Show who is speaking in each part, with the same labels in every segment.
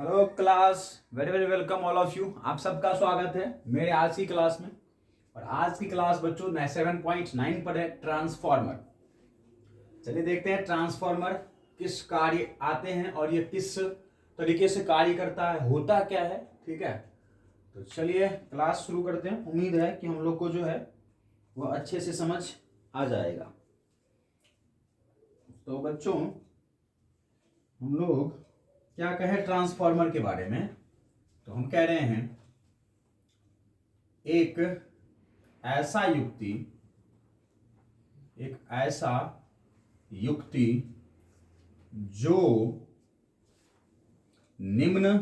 Speaker 1: Hello class, very very welcome all of you. आप सबका स्वागत है मेरे आज की क्लास में। और आज की क्लास बच्चों 7.9 पर है ट्रांसफॉर्मर। चलिए देखते हैं ट्रांसफॉर्मर किस कार्य आते हैं और ये किस तरीके से कार्य करता है, होता क्या है। ठीक है, तो चलिए क्लास शुरू करते हैं। उम्मीद है कि हम लोग को जो है वह अच्छे से समझ आ जाएगा। तो बच्चों हम लोग क्या कहें ट्रांसफॉर्मर के बारे में, तो हम कह रहे हैं एक ऐसा युक्ति जो निम्न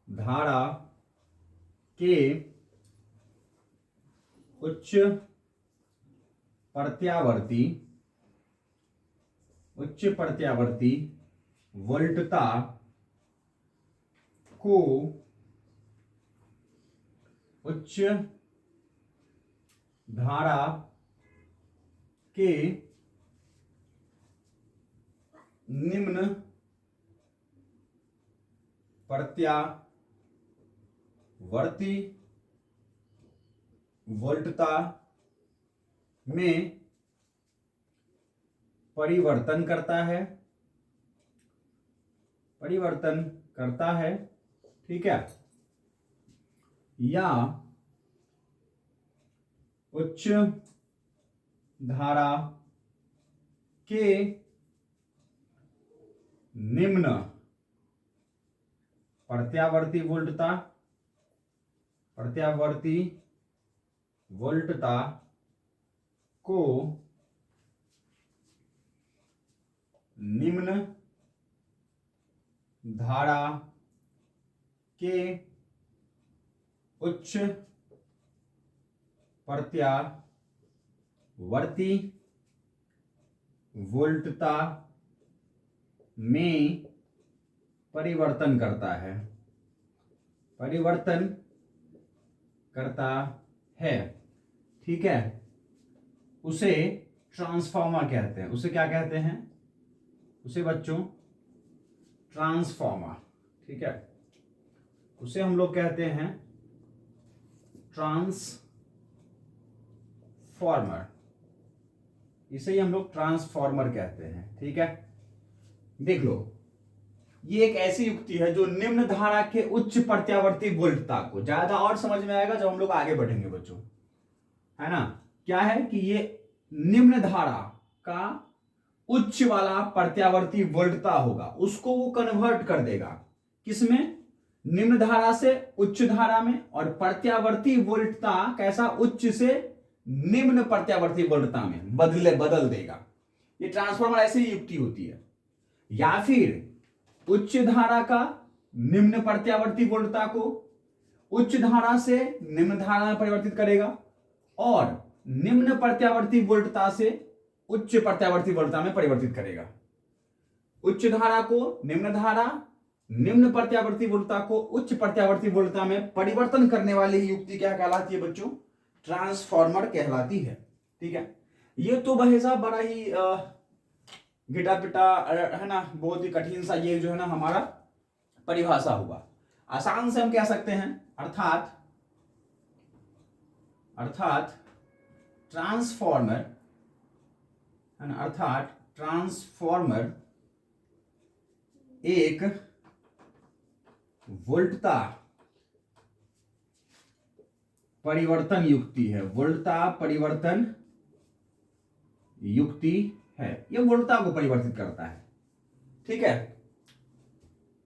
Speaker 1: धारा के उच्च प्रत्यावर्ती वोल्टता को उच्च धारा के निम्न प्रत्यावर्ती वोल्टता में परिवर्तन करता है। ठीक है, या उच्च धारा के निम्न प्रत्यावर्ती वोल्टता को निम्न धारा के उच्च प्रत्यावर्ती वोल्टता में परिवर्तन करता है। ठीक है, उसे ट्रांसफॉर्मर कहते हैं। उसे क्या कहते हैं? उसे बच्चों ट्रांसफॉर्मर। ठीक है, उसे हम लोग कहते हैं ट्रांसफॉर्मर। इसे ही हम लोग ट्रांसफॉर्मर कहते हैं। ठीक है, देख लो, ये एक ऐसी युक्ति है जो निम्न धारा के उच्च प्रत्यावर्ती वोल्टता को, ज्यादा और समझ में आएगा जब हम लोग आगे बढ़ेंगे बच्चों, है ना। क्या है कि ये निम्न धारा का उच्च वाला प्रत्यावर्ती वोल्टता होगा, उसको वो कन्वर्ट कर देगा किसमें? निम्न धारा से उच्च धारा में। और प्रत्यावर्ती वोल्टता कैसा? उच्च से निम्न प्रत्यावर्ती वोल्टता में बदल देगा। ये ट्रांसफॉर्मर ऐसी ही युक्ति होती है। या फिर उच्च धारा का निम्न प्रत्यावर्ती वोल्टता को उच्च धारा से निम्न धारा में परिवर्तित करेगा और निम्न प्रत्यावर्ती वोल्टता से उच्च प्रत्यावर्ती वोल्टता में परिवर्तित करेगा। उच्च धारा को निम्न धारा, निम्न प्रत्यावर्ती वोल्टता को उच्च प्रत्यावर्ती वोल्टता में परिवर्तन करने वाली युक्ति क्या कहलाती है बच्चों? ट्रांसफॉर्मर कहलाती है। ठीक है, ये तो भाई साहब बड़ा ही गिटा पिटा है ना, बहुत ही कठिन सा ये जो है ना हमारा परिभाषा हुआ। आसान से हम कह सकते हैं अर्थात ट्रांसफॉर्मर है ना, अर्थात ट्रांसफॉर्मर एक वोल्टता परिवर्तन युक्ति है। वोल्टता परिवर्तन युक्ति है। यह वोल्टता को परिवर्तित करता है। ठीक है,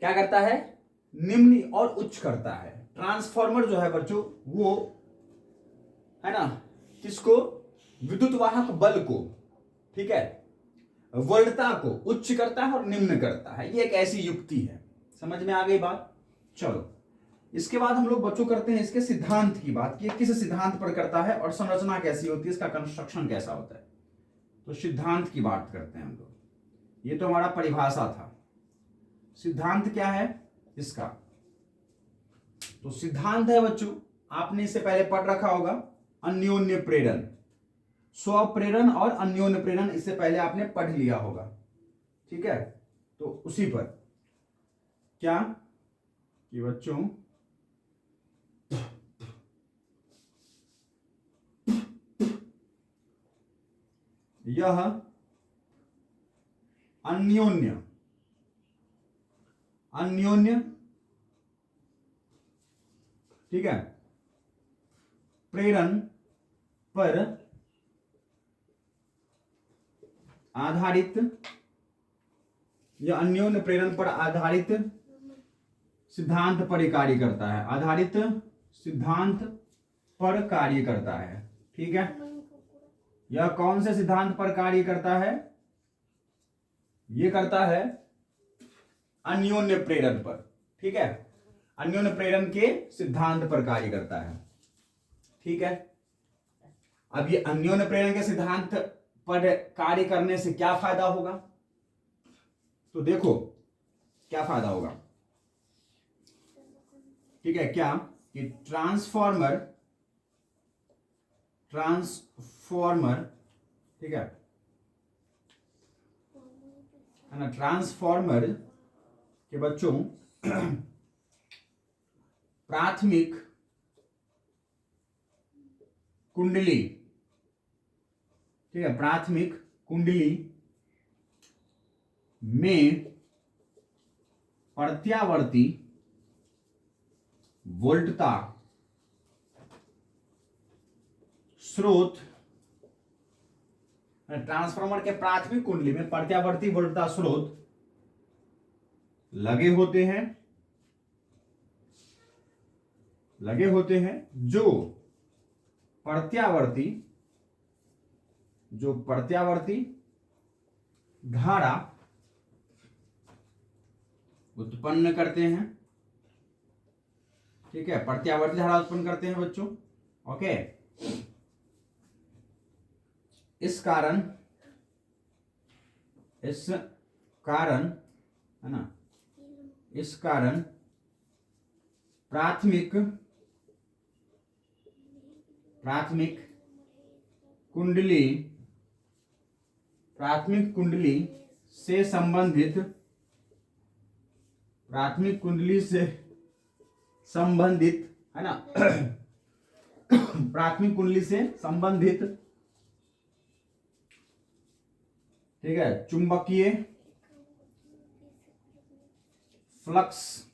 Speaker 1: क्या करता है? निम्न और उच्च करता है। ट्रांसफॉर्मर जो है बच्चों वो है ना, किसको? विद्युत वाहक बल को, ठीक है, वोल्टता को उच्च करता है और निम्न करता है। ये एक ऐसी युक्ति है। समझ में आ गई बात? चलो, इसके बाद हम लोग बच्चों करते हैं इसके सिद्धांत की बात कि किस सिद्धांत पर करता है और संरचना कैसी होती है, इसका कंस्ट्रक्शन कैसा होता है। तो सिद्धांत की बात करते हैं हम लोग। ये तो हमारा परिभाषा था। सिद्धांत क्या है इसका? तो सिद्धांत है बच्चों, आपने इससे पहले पढ़ रखा होगा, अन्योन्य प्रेरण। स्वप्रेरण और अन्योन्य प्रेरण, इससे पहले आपने पढ़ लिया होगा। ठीक है, तो उसी पर क्या कि बच्चों यह अन्योन्य अन्योन्य ठीक है प्रेरण पर आधारित, यह अन्योन्य प्रेरण पर आधारित सिद्धांत पर कार्य करता है, आधारित सिद्धांत पर कार्य करता है। ठीक है, यह कौन से सिद्धांत पर कार्य करता है? यह करता है अन्योन्य प्रेरण पर। ठीक है, अन्योन्य प्रेरण के सिद्धांत पर कार्य करता है। ठीक है, अब ये अन्योन्य प्रेरण के सिद्धांत पर कार्य करने से क्या फायदा होगा? तो देखो क्या फायदा होगा। ठीक है, क्या कि ट्रांसफॉर्मर ठीक है ना, ट्रांसफॉर्मर के बच्चों प्राथमिक कुंडली, ठीक है, प्राथमिक कुंडली में प्रत्यावर्ती वोल्टता स्रोत, ट्रांसफार्मर के प्राथमिक कुंडली में प्रत्यावर्ती वोल्टता स्रोत लगे होते हैं जो प्रत्यावर्ती धारा उत्पन्न करते हैं। ठीक है, प्रत्यावर्ती धारा उत्पन्न करते हैं बच्चों। ओके, इस कारण है ना, इस कारण प्राथमिक कुंडली से संबंधित है ना प्राथमिक कुंडली से संबंधित, ठीक है, चुंबकीय फ्लक्स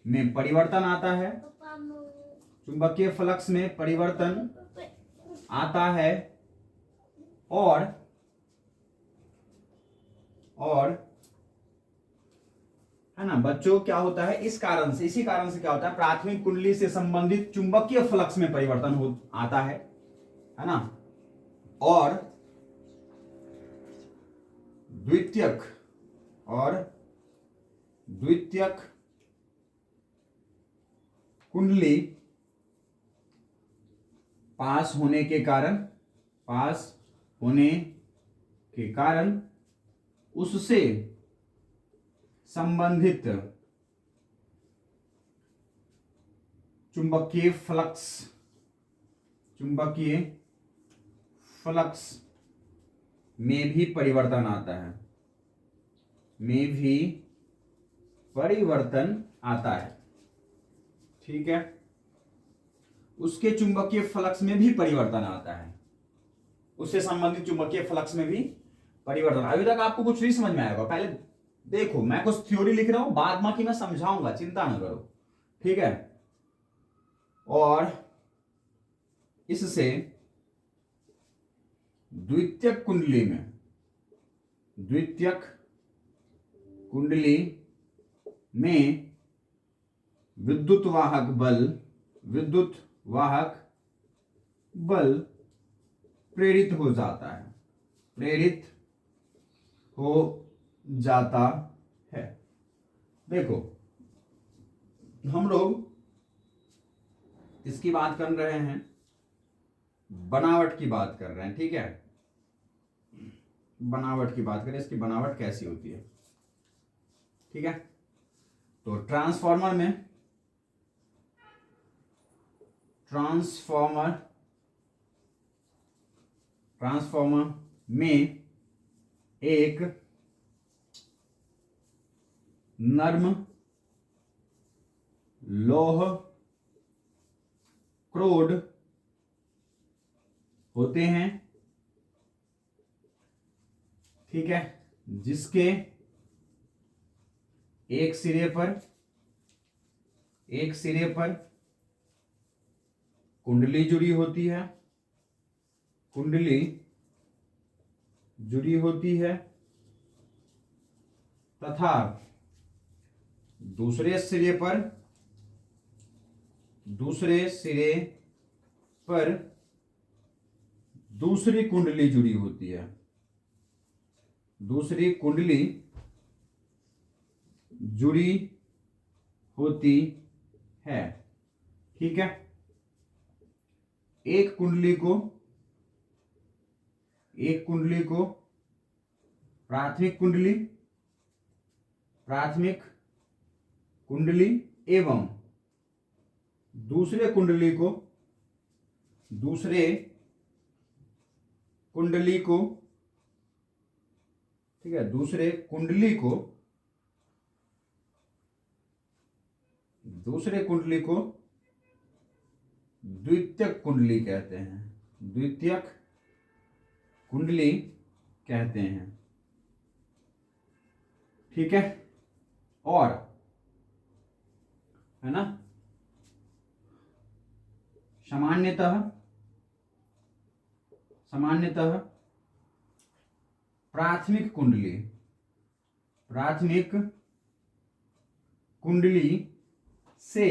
Speaker 1: में परिवर्तन आता है, चुंबकीय फ्लक्स में परिवर्तन आता है और है ना बच्चों, क्या होता है, इसी कारण से क्या होता है, प्राथमिक कुंडली से संबंधित चुंबकीय फ्लक्स में परिवर्तन आता है ना, और द्वितीयक कुंडली पास होने के कारण उससे संबंधित चुंबकीय फ्लक्स में भी परिवर्तन आता है, ठीक है, उसके चुंबकीय फ्लक्स में भी परिवर्तन आता है, उससे संबंधित चुंबकीय फ्लक्स में भी परिवर्तन। अभी तक आपको कुछ नहीं समझ में आएगा, पहले देखो मैं कुछ थ्योरी लिख रहा हूं, बाद बाकी मैं समझाऊंगा, चिंता न करो। ठीक है, और इससे द्वितीयक कुंडली में विद्युत वाहक बल प्रेरित हो जाता है। देखो हम लोग इसकी बात कर रहे हैं, बनावट की बात कर रहे हैं। ठीक है, बनावट की बात करें, इसकी बनावट कैसी होती है। ठीक है, तो ट्रांसफार्मर ट्रांसफॉर्मर में एक नर्म लौह क्रोड होते हैं, ठीक है, जिसके एक सिरे पर कुंडली जुड़ी होती है तथा दूसरे सिरे पर दूसरी कुंडली जुड़ी होती है, ठीक है। एक कुंडली को प्राथमिक कुंडली एवं दूसरे कुंडली को ठीक है, दूसरे कुंडली को द्वितीयक कुंडली कहते हैं, ठीक है। और है ना, सामान्यतः प्राथमिक कुंडली से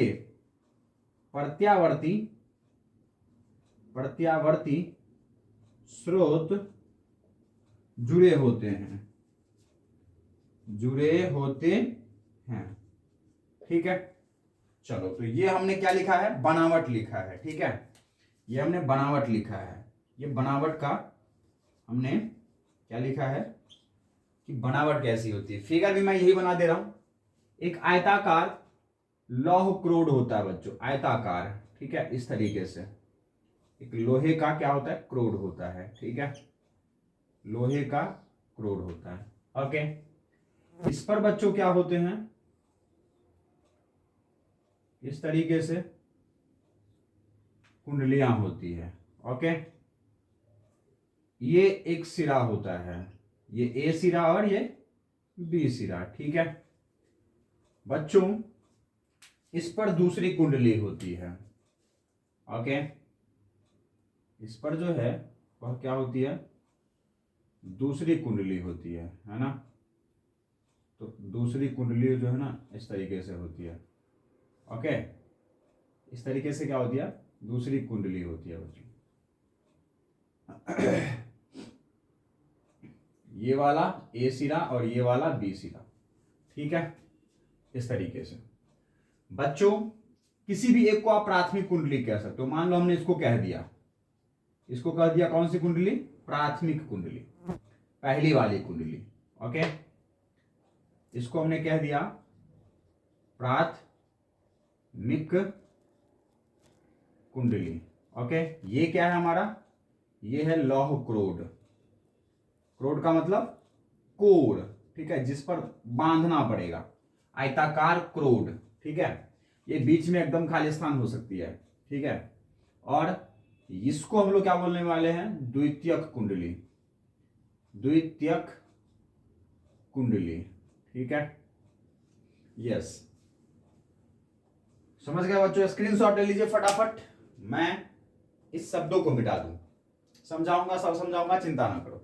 Speaker 1: प्रत्यावर्ती स्रोत जुड़े होते हैं, ठीक है। चलो, तो ये हमने क्या लिखा है, बनावट लिखा है, ठीक है। ये हमने बनावट लिखा है। ये बनावट का हमने क्या लिखा है कि बनावट कैसी होती है। फिगर भी मैं यही बना दे रहा हूं। एक आयताकार लौह क्रोड होता है बच्चों, आयताकार, ठीक है, इस तरीके से एक लोहे का क्या होता है, क्रोड होता है, ठीक है, लोहे का क्रोड होता है, ओके। इस पर बच्चों क्या होते हैं, इस तरीके से कुंडलियां होती है, ओके। ये एक सिरा होता है, ये ए सिरा और ये बी सिरा, ठीक है बच्चों। इस पर दूसरी कुंडली होती है, ओके। इस पर जो है वह क्या होती है, दूसरी कुंडली होती है ना। तो दूसरी कुंडली जो है ना इस तरीके से होती है, ओके। इस तरीके से क्या होती है, दूसरी कुंडली होती है बच्चों। ये वाला ए सिरा और ये वाला बी सिरा, ठीक है, इस तरीके से बच्चों। किसी भी एक को आप प्राथमिक कुंडली कह सकते हो। मान लो हमने इसको कह दिया कौन सी कुंडली, प्राथमिक कुंडली, पहली वाली कुंडली, ओके। इसको हमने कह दिया प्राथमिक कुंडली, ओके। ये क्या है हमारा, ये है लौह क्रोड का मतलब कोर, ठीक है, जिस पर बांधना पड़ेगा, आयताकार क्रोड, ठीक है। ये बीच में एकदम खाली स्थान हो सकती है, ठीक है। और इसको हम लोग क्या बोलने वाले हैं, द्वितीयक कुंडली, ठीक है, यस। समझ गए बच्चों, स्क्रीनशॉट ले लीजिए फटाफट। मैं इस शब्दों को मिटा दूं, समझाऊंगा, सब समझाऊंगा, चिंता ना करो।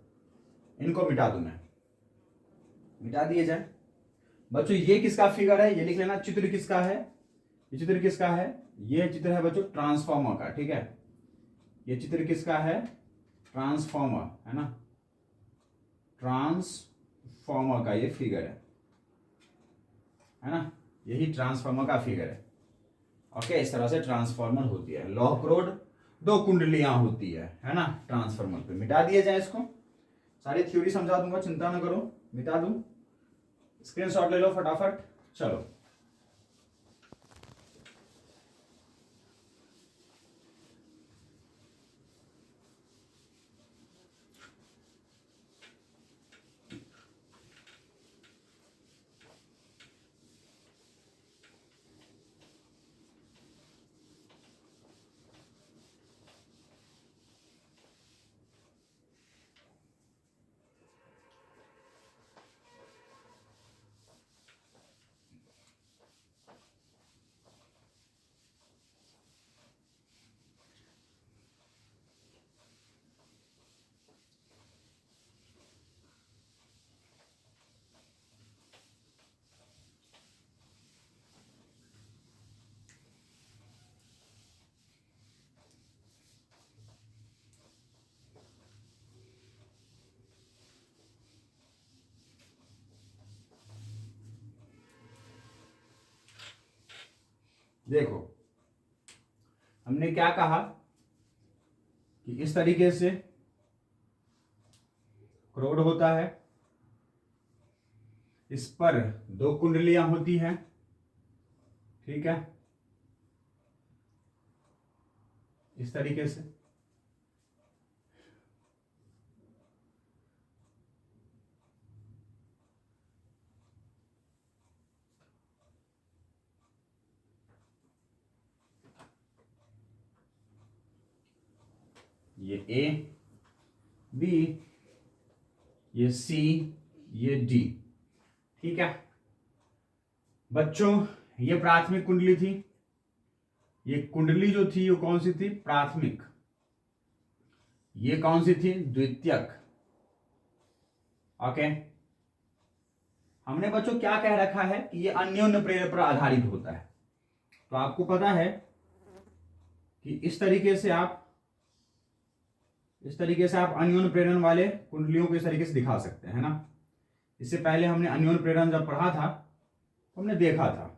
Speaker 1: इनको मिटा दूं मैं, मिटा दिए जाए बच्चों। ये किसका फिगर है, ये लिख लेना। चित्र किसका है, ये चित्र किसका है, ये चित्र है बच्चों ट्रांसफॉर्मर का, ठीक है। ये चित्र किसका है, ट्रांसफॉर्मर, है ना, ट्रांसफॉर्मर का ये फिगर है ना, यही ट्रांसफॉर्मर का फिगर है, ओके। इस तरह से ट्रांसफॉर्मर होती है, लौह क्रोड, दो कुंडलियां होती है ना ट्रांसफॉर्मर पे। मिटा दिए जाए इसको, सारी थ्योरी समझा दूंगा, चिंता ना करो, मिटा दूं। स्क्रीनशॉट ले लो फटाफट, चलो। देखो हमने क्या कहा कि इस तरीके से क्रोड होता है, इस पर 2 कुंडलियां होती हैं, ठीक है, इस तरीके से। ये ए, बी, ये सी, ये डी, ठीक है बच्चों। ये प्राथमिक कुंडली थी, ये कुंडली जो थी वो कौन सी थी? प्राथमिक। ये कौन सी थी? द्वितीयक। ओके, हमने बच्चों क्या कह रखा है कि ये अन्योन्य प्रेरण पर आधारित होता है। तो आपको पता है कि इस तरीके से आप अन्योन्य प्रेरण वाले कुंडलियों को इस तरीके से दिखा सकते हैं, है ना। इससे पहले हमने अन्योन्य प्रेरण जब पढ़ा था तो हमने देखा था,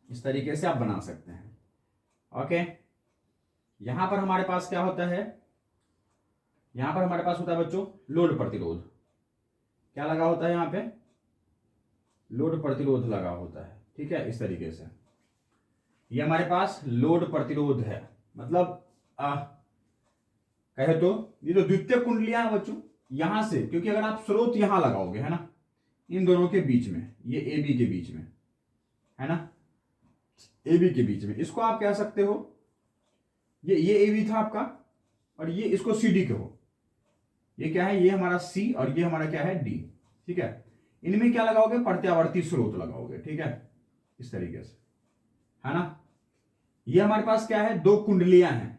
Speaker 1: इस तरीके से आप बना सकते हैं। ओके, यहां पर हमारे पास क्या होता है? यहां पर हमारे पास होता है बच्चों लोड प्रतिरोध। क्या लगा होता है? यहां पे लोड प्रतिरोध लगा होता है, ठीक है, इस तरीके से। ये हमारे पास लोड प्रतिरोध है, मतलब कहे तो ये जो द्वितीय कुंडलियां हैं बच्चों, यहां से, क्योंकि अगर आप स्रोत यहां लगाओगे, है ना, इन दोनों के बीच में, ये ए बी के बीच में, है ना, ए बी के बीच में, इसको आप कह सकते हो ये ए बी था आपका, और ये इसको सी डी कहो। ये क्या है? ये हमारा सी और ये हमारा क्या है? डी, ठीक है। इनमें क्या लगाओगे? प्रत्यावर्ती स्रोत लगाओगे, ठीक है, इस तरीके से, है ना। ये हमारे पास क्या है? 2 कुंडलियां हैं।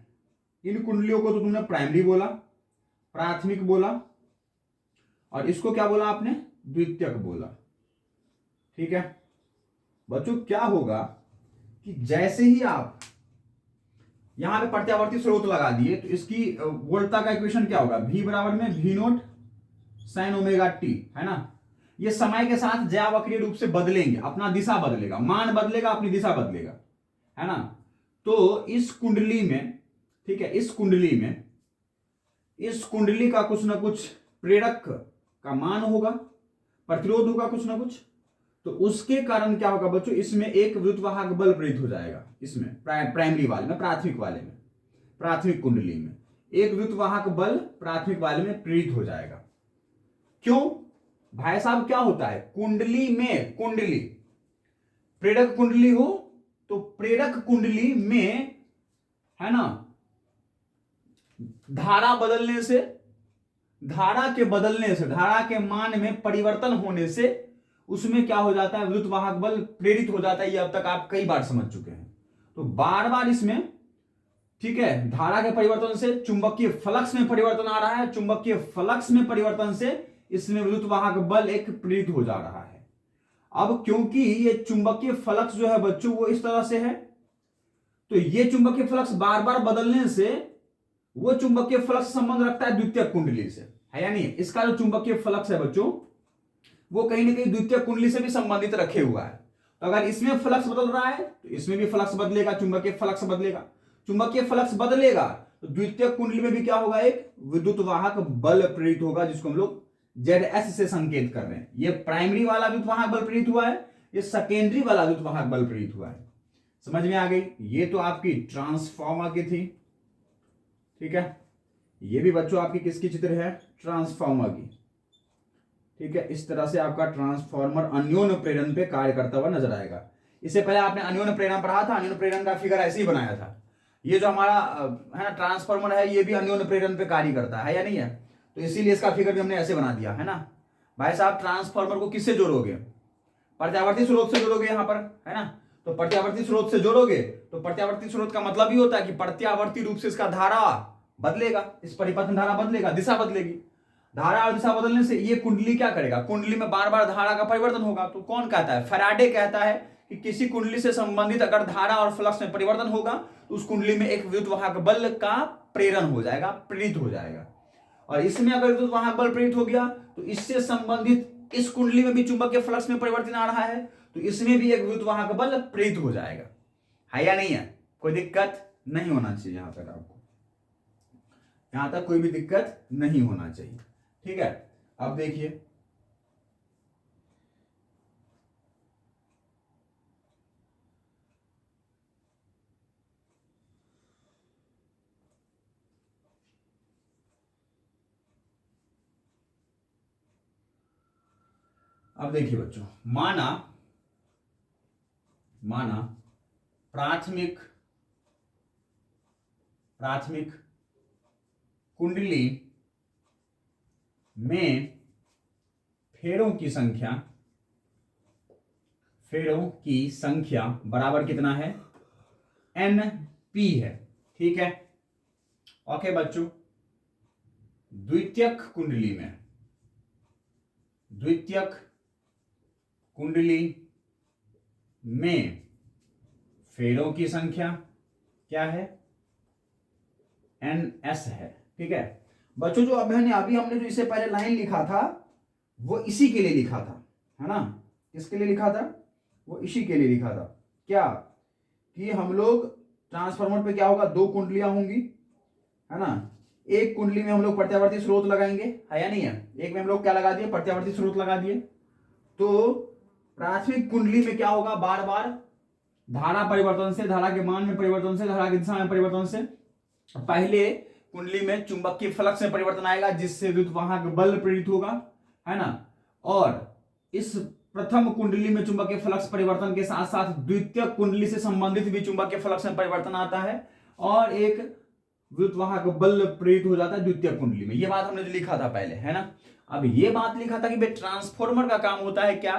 Speaker 1: इन कुंडलियों को तो तुमने प्राइमरी बोला, प्राथमिक बोला, और इसको क्या बोला आपने? द्वितीयक बोला, ठीक है बच्चों। क्या होगा कि जैसे ही आप यहां पे प्रत्यावर्ती स्रोत लगा दिए तो इसकी वोल्टता का इक्वेशन क्या होगा? V बराबर में V note sine omega T, है ना। ये समय के साथ ज्यावक्रीय रूप से बदलेंगे, अपना दिशा बदलेगा, मान बदलेगा, अपनी दिशा बदलेगा, है ना। तो इस कुंडली में, ठीक है, इस कुंडली का कुछ ना कुछ प्रेरक का मान होगा, प्रतिरोध होगा कुछ ना कुछ। तो उसके कारण क्या होगा बच्चों? इसमें एक विद्युतवाहक बल प्रेरित हो जाएगा, इसमें प्राइमरी वाले में, प्राथमिक वाले में, प्राथमिक कुंडली में एक विद्युतवाहक बल प्राथमिक वाले में प्रेरित हो जाएगा। क्यों भाई साहब? क्या होता है कुंडली में? कुंडली प्रेरक कुंडली हो तो प्रेरक कुंडली में, है ना, धारा के मान में परिवर्तन होने से उसमें क्या हो जाता है? विद्युतवाहक बल प्रेरित हो जाता है। ये अब तक आप कई बार समझ चुके हैं। तो बार बार इसमें, ठीक है, धारा के परिवर्तन से चुंबकीय फ्लक्स में परिवर्तन आ रहा है, चुंबकीय फ्लक्स में परिवर्तन से इसमें विद्युतवाहक बल एक प्रेरित हो जा रहा है। अब क्योंकि ये चुंबकीय फ्लक्स जो है बच्चों वो इस तरह से है, तो ये चुंबकीय फ्लक्स बार बार बदलने से वो चुंबकीय फ्लक्स संबंध रखता है द्वितीय कुंडली से, है या नहीं? इसका जो चुंबकीय फ्लक्स है बच्चों वो कहीं ना कहीं द्वितीय कुंडली से भी संबंधित रखे हुआ है। तो अगर इसमें फ्लक्स बदल रहा है तो इसमें भी फ्लक्स बदलेगा, चुंबकीय फ्लक्स बदलेगा। चुंबकीय फ्लक्स बदलेगा तो द्वितीय कुंडली में भी क्या होगा? एक विद्युतवाहक बल प्रेरित होगा, जिसको हम लोग ZS से संकेत कर रहे हैं। ये प्राइमरी वाला विद्युतवाहक बल प्रेरित हुआ है, ये सेकेंडरी वाला विद्युतवाहक बल प्रेरित हुआ है। समझ में आ गई? ये तो आपकी ट्रांसफार्मर की थी, ठीक है। ये भी बच्चों आपकी किसकी चित्र है? ट्रांसफार्मर की, ठीक है। इस तरह से आपका ट्रांसफार्मर अन्योन्य प्रेरण पे कार्य करता हुआ नजर आएगा। इससे पहले आपने अन्योन्य प्रेरण पढ़ा था, अन्योन्य प्रेरण का फिगर ऐसे ही बनाया था। ये जो हमारा है ना ट्रांसफार्मर है, ये भी अन्योन्य प्रेरण पे कार्य करता है या नहीं है? तो इसीलिए इसका फिगर भी हमने ऐसे बना दिया, है ना। भाई साहब ट्रांसफार्मर को किससे जोड़ोगे? प्रत्यावर्ती स्रोत से जोड़ोगे यहाँ पर, है ना। तो प्रत्यावर्ती स्रोत से जोड़ोगे तो प्रत्यावर्ती स्रोत का मतलब ही होता है कि प्रत्यावर्ती रूप से इसका धारा बदलेगा, इस परिपथ में धारा बदलेगा, दिशा बदलेगी। धारा और दिशा बदलने से ये कुंडली क्या करेगा? कुंडली में बार बार धारा का परिवर्तन होगा। तो कौन कहता है? फैराडे कहता है कि किसी कुंडली से संबंधित अगर धारा और फ्लक्स में परिवर्तन होगा तो उस कुंडली में एक विद्युतवाहक बल का प्रेरण हो जाएगा, प्रेरित हो जाएगा। और इसमें अगर विद्युतवाहक बल प्रेरित हो गया तो इससे संबंधित इस कुंडली में भी चुंबकीय फ्लक्स में परिवर्तन आ रहा है, तो इसमें भी एक विद्युतवाहक बल प्रेरित हो जाएगा, है या नहीं है? कोई दिक्कत नहीं होना चाहिए यहां तक, आपको यहां तक कोई भी दिक्कत नहीं होना चाहिए, ठीक है। अब देखिए बच्चों, माना प्राथमिक कुंडली में फेरों की संख्या बराबर कितना है? NP है, ठीक है। ओके बच्चों, द्वितीयक कुंडली में फेरों की संख्या क्या है? NS है, ठीक है बच्चों। जो अभी हमने जो इससे पहले लाइन लिखा था वो इसी के लिए लिखा था, है ना? किसके लिए लिखा था? वो इसी के लिए लिखा था, क्या कि हम लोग ट्रांसफार्मर पे क्या होगा, दो कुंडलियां होंगी, है ना? एक कुंडली में हम लोग प्रत्यावर्ती स्रोत लगाएंगे, है या नहीं है? एक में हम लोग क्या लगा दिए? प्रत्यावर्ती स्रोत लगा दिए। तो प्राथमिक कुंडली में क्या होगा? बार बार धारा परिवर्तन से, धारा के मान में परिवर्तन से, धारा की दिशा में परिवर्तन से पहले कुंडली में चुंबकीय फ्लक्स में परिवर्तन आएगा, जिससे विद्युतवाहक बल प्रेरित होगा, है ना? और इस प्रथम कुंडली में चुंबकीय फ्लक्स परिवर्तन के साथ साथ द्वितीय कुंडली से संबंधित भी चुंबकीय फ्लक्स में परिवर्तन आता है और एक विद्युतवाहक बल प्रेरित हो जाता है द्वितीय कुंडली में। यह बात हमने जो लिखा था पहले, है ना? अब यह बात लिखा था कि भाई ट्रांसफॉर्मर का काम होता है क्या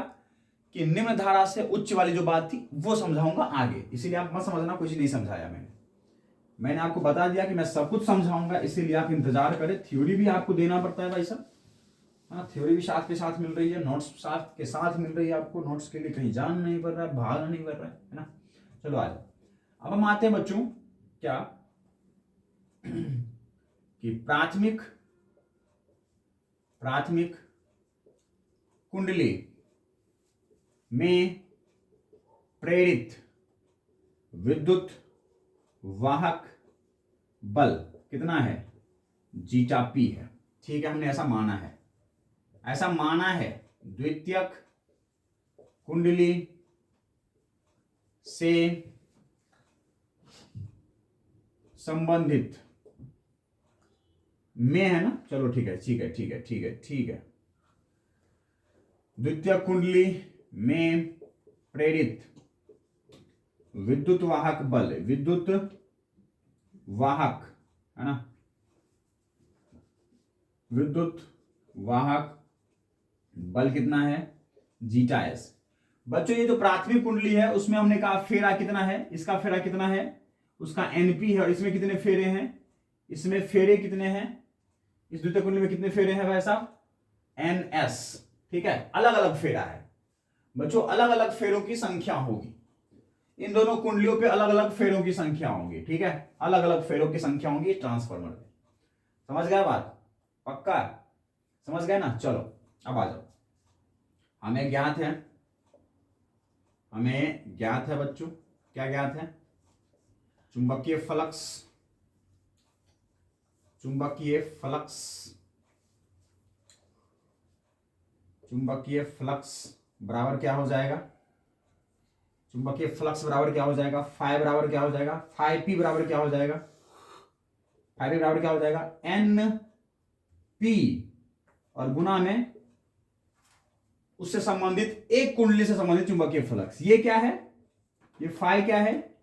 Speaker 1: कि निम्न धारा से उच्च वाली जो बात थी वो समझाऊंगा आगे, इसीलिए आप मत समझना कुछ नहीं समझाया मैंने आपको बता दिया कि मैं सब कुछ समझाऊंगा, इसीलिए आप इंतजार करें। थ्योरी भी आपको देना पड़ता है भाई साहब, हाँ थ्योरी भी साथ के साथ मिल रही है, नोट्स साथ के साथ मिल रही है आपको। नोट्स के लिए कहीं जाना नहीं पड़ रहा है, भागना नहीं पड़ रहा है ना? चलो आ जाओ। अब हम आते हैं बच्चों क्या कि प्राथमिक कुंडली में प्रेरित विद्युत वाहक बल कितना है? जीटा P है, ठीक है। हमने ऐसा माना है द्वितीयक कुंडली से संबंधित में, है ना? चलो ठीक है। द्वितीयक कुंडली में प्रेरित विद्युत वाहक बल, विद्युत वाहक, है ना? विद्युत वाहक बल कितना है? Zeta S। बच्चों ये जो प्राथमिक कुंडली है उसमें हमने कहा फेरा कितना है, इसका फेरा कितना है, उसका NP है। और इसमें कितने फेरे हैं? इसमें फेरे कितने हैं? इस द्वितीय कुंडली में कितने फेरे हैं भाई साहब? NS, ठीक है। अलग अलग फेरा है बच्चों, अलग अलग फेरों की संख्या होगी। इन दोनों कुंडलियों पे अलग अलग फेरों की संख्या होंगी, ठीक है। अलग अलग फेरों की संख्या होंगी ट्रांसफार्मर में। समझ गया बात? पक्का समझ गए ना? चलो अब आ जाओ। हमें ज्ञात है बच्चों, क्या ज्ञात है? चुंबकीय फ्लक्स बराबर क्या हो जाएगा? चुंबकीय फ्लक्स बराबर क्या हो जाएगा? फाई बराबर क्या हो जाएगा? फाई P बराबर क्या हो जाएगा? फाई P बराबर क्या हो जाएगा? NP और गुना में उससे संबंधित एक कुंडली से संबंधित चुंबकीय फ्लक्स। ये क्या है? ये फाई क्या है?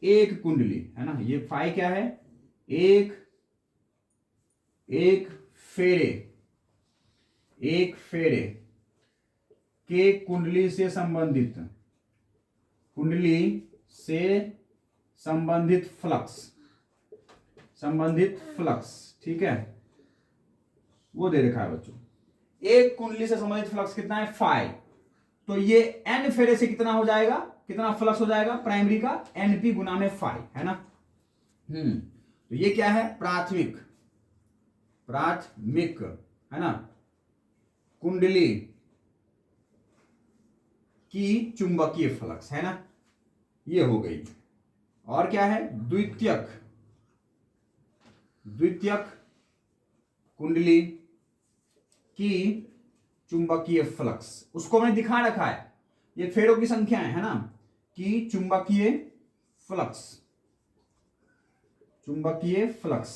Speaker 1: एक कुंडली, है ना? ये फाई क्या है? एक फेरे के कुंडली से संबंधित फ्लक्स, ठीक है, वो दे रखा है बच्चों। एक कुंडली से संबंधित फ्लक्स कितना है? फाई। तो ये N फेरे से कितना हो जाएगा? कितना फ्लक्स हो जाएगा प्राइमरी का? NP गुना में फाई, है ना? तो ये क्या है? प्राथमिक, है ना, कुंडली की चुंबकीय फ्लक्स, है ना, ये हो गई। और क्या है, द्वितीयक कुंडली की चुंबकीय फ्लक्स, उसको मैंने दिखा रखा है, ये फेरों की संख्या है ना, कि चुंबकीय फ्लक्स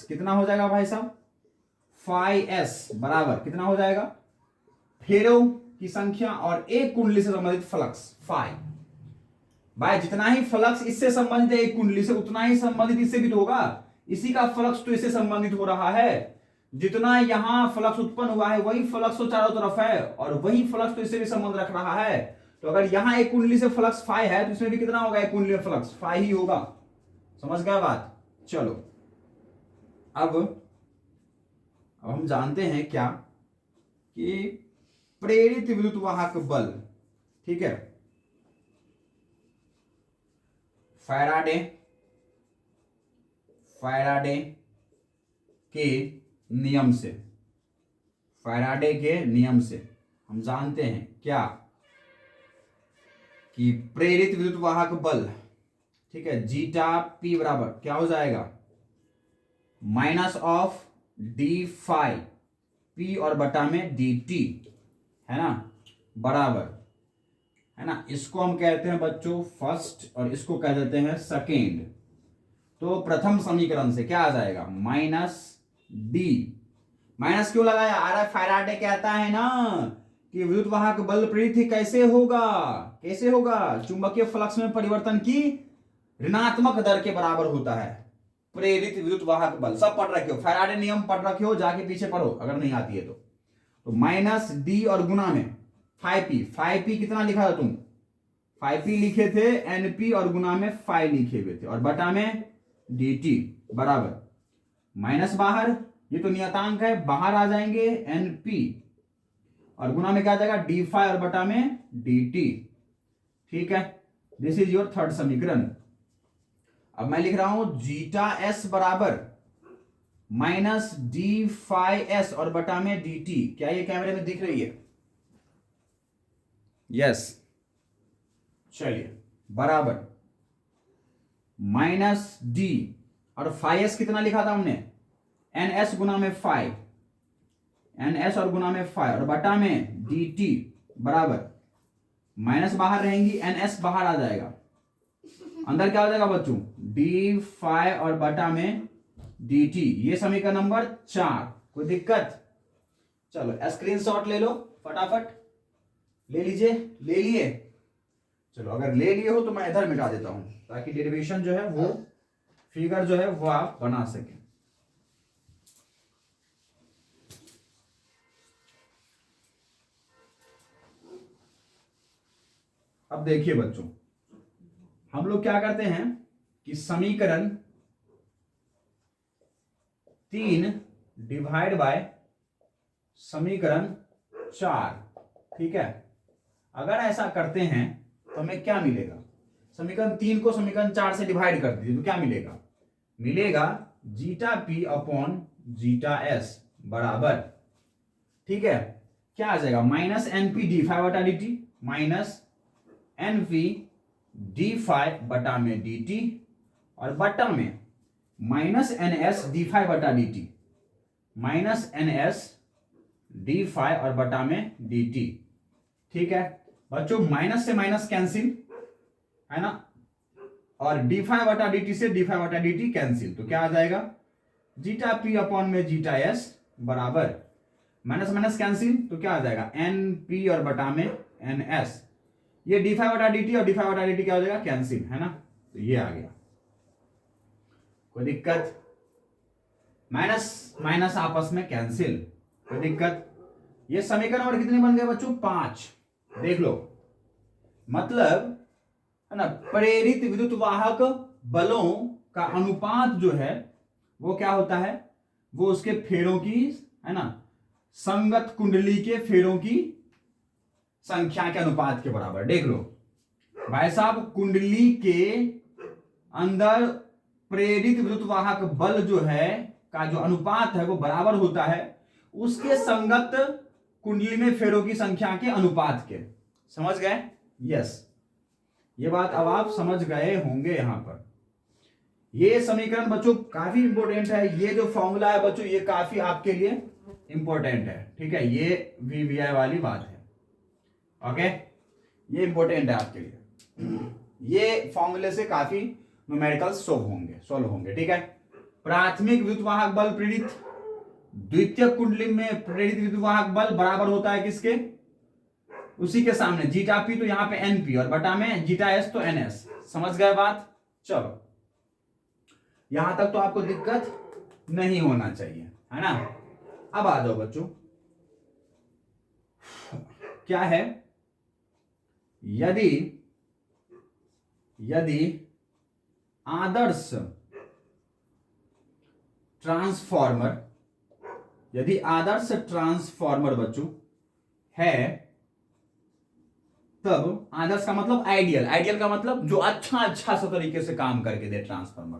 Speaker 1: कितना हो जाएगा भाई साहब, फाई एस बराबर कितना हो जाएगा, फेरों की संख्या और एक कुंडली से संबंधित फ्लक्स फाई। भाई जितना ही फ्लक्स इससे संबंधित है एक कुंडली से, उतना ही संबंधित इससे भी तो होगा, इसी का फ्लक्स तो इससे संबंधित हो रहा है, जितना यहां फ्लक्स उत्पन्न हुआ है वही फ्लक्स तो चारों तरफ है, और वही फ्लक्स तो इससे भी संबंध रख रहा है। तो अगर यहां एक कुंडली से फ्लक्स फाई है तो इसमें भी कितना होगा, एक कुंडली में फ्लक्स फाई ही होगा। समझ गए बात। चलो अब हम जानते हैं क्या, कि प्रेरित विद्युत वाहक बल, ठीक है, फैराडे के नियम से, फैराडे के नियम से हम जानते हैं क्या, कि प्रेरित विद्युत वाहक बल, ठीक है, जीटा पी बराबर क्या हो जाएगा, minus of d phi p और बटा में डी टी, है ना, बराबर, है ना, इसको हम कहते हैं बच्चों फर्स्ट और इसको कह देते हैं सेकेंड। तो प्रथम समीकरण से क्या आ जाएगा, माइनस डी, माइनस क्यों लगाया, आ रहा है फैराडे कहता है ना कि विद्युत वाहक बल प्रेरित कैसे होगा, चुंबकीय फ्लक्स में परिवर्तन की ऋणात्मक दर के बराबर होता है प्रेरित विद्युत वाहक बल। सब पढ़ रखे हो, फैराडे नियम पढ़ रखे हो, जाके पीछे पढ़ो अगर नहीं आती है तो माइनस डी और गुना में फाइव पी कितना लिखा था तुम, फाइव पी लिखे थे, एन पी और गुना में फाइव लिखे हुए थे, और बटा में डी टी बराबर, माइनस बाहर, ये तो नियतांक है, बाहर आ जाएंगे एन पी और गुना में क्या आ जाएगा डी फाइव और बटा में डी टी, ठीक है, दिस इज योर थर्ड समीकरण। अब मैं लिख रहा हूं जीटा एस बराबर माइनस डी फाइव एस और बटा में डी टी, क्या ये कैमरे में दिख रही है, यस, चलिए, बराबर माइनस डी और फाइव एस कितना लिखा था हमने, एन एस गुना में फाइव, एन एस और गुना में फाइव और बटा में डी टी बराबर, माइनस बाहर रहेंगी, एन एस बाहर आ जाएगा, अंदर क्या हो जाएगा बच्चों, डी फाइव और बटा में डी टी, ये समीकरण नंबर 4। कोई दिक्कत, चलो स्क्रीनशॉट ले लो फटाफट, ले लीजिए, ले लिए, चलो अगर ले लिए हो तो मैं इधर मिटा देता हूं ताकि डेरिवेशन जो है वो फिगर जो है वो आप बना सकें। अब देखिए बच्चों, हम लोग क्या करते हैं कि समीकरण 3 डिवाइड बाय समीकरण 4, ठीक है, अगर ऐसा करते हैं तो हमें क्या मिलेगा, समीकरण 3 को समीकरण 4 से डिवाइड कर दीजिए तो क्या मिलेगा zeta P upon zeta S बराबर, ठीक है, क्या आ जाएगा, माइनस एनपी डी फाइव बटा D T, minus NP D five बटा में डी टी, और बटा में minus N S D five बटा D T, minus N S D five और बटा में डी टी, ठीक है बच्चों, माइनस से माइनस कैंसिल, है ना, और डी फाइव बटा डी टी से डी फाइव बटा डी टी कैंसिल, तो क्या आ जाएगा, जीटा पी अपॉन में जीटा एस बराबर, माइनस माइनस कैंसिल तो क्या आ जाएगा, एन पी और बटा में एन एस, ये डी फाइव बटा डी टी और डी फाइव बटा डी टी क्या हो जाएगा, कैंसिल, है ना, तो ये आ गया, कोई दिक्कत, माइनस माइनस आपस में कैंसिल, कोई दिक्कत। ये समीकरण नंबर कितने बन गए बच्चों, 5, देख लो, मतलब है ना, प्रेरित विद्युत वाहक बलों का अनुपात जो है वो क्या होता है, वो उसके फेरों की, है ना, संगत कुंडली के फेरों की संख्या के अनुपात के बराबर। देख लो भाई साहब, कुंडली के अंदर प्रेरित विद्युत वाहक बल जो है का जो अनुपात है वो बराबर होता है उसके संगत कुंडली में फेरों की संख्या के अनुपात के, समझ गए। यस, ये बात अब आप समझ गए होंगे। यहां पर ये समीकरण बच्चों काफी इंपॉर्टेंट है। ये जो फॉर्मूला है बच्चों ये काफी आपके लिए इंपॉर्टेंट है, ठीक है। ये वीवीआई वाली बात है, ओके, ये इंपॉर्टेंट है आपके लिए। ये फॉर्मूले से काफी न्यूमेरिकल सोल्व होंगे, ठीक है। प्राथमिक विद्युत वाहक बल प्रेरित द्वितीय कुंडली में प्रेरित विद्युत वाहक बल बराबर होता है किसके, उसी के सामने जीटा पी, तो यहां पे एनपी और बटा में जीटा एस तो एनएस। समझ गए बात? चलो यहां तक तो आपको दिक्कत नहीं होना चाहिए, है ना। अब आ जाओ बच्चों, क्या है, यदि यदि आदर्श ट्रांसफॉर्मर, यदि आदर्श ट्रांसफॉर्मर बच्चों है, तब आदर्श का मतलब आइडियल, आइडियल का मतलब जो अच्छा सा तरीके से काम करके दे ट्रांसफॉर्मर।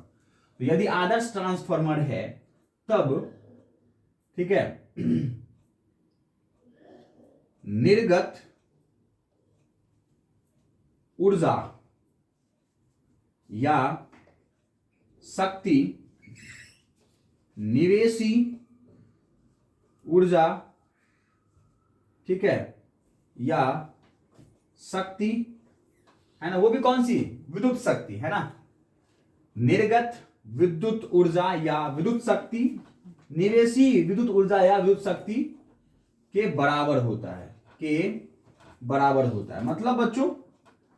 Speaker 1: तो यदि आदर्श ट्रांसफॉर्मर है तब, ठीक है, निर्गत ऊर्जा या शक्ति निवेशी ऊर्जा, ठीक है, या शक्ति, है ना, वो भी कौन सी, विद्युत शक्ति, है ना। निर्गत विद्युत ऊर्जा या विद्युत शक्ति निवेशी विद्युत ऊर्जा या विद्युत शक्ति के बराबर होता है, के बराबर होता है। मतलब बच्चों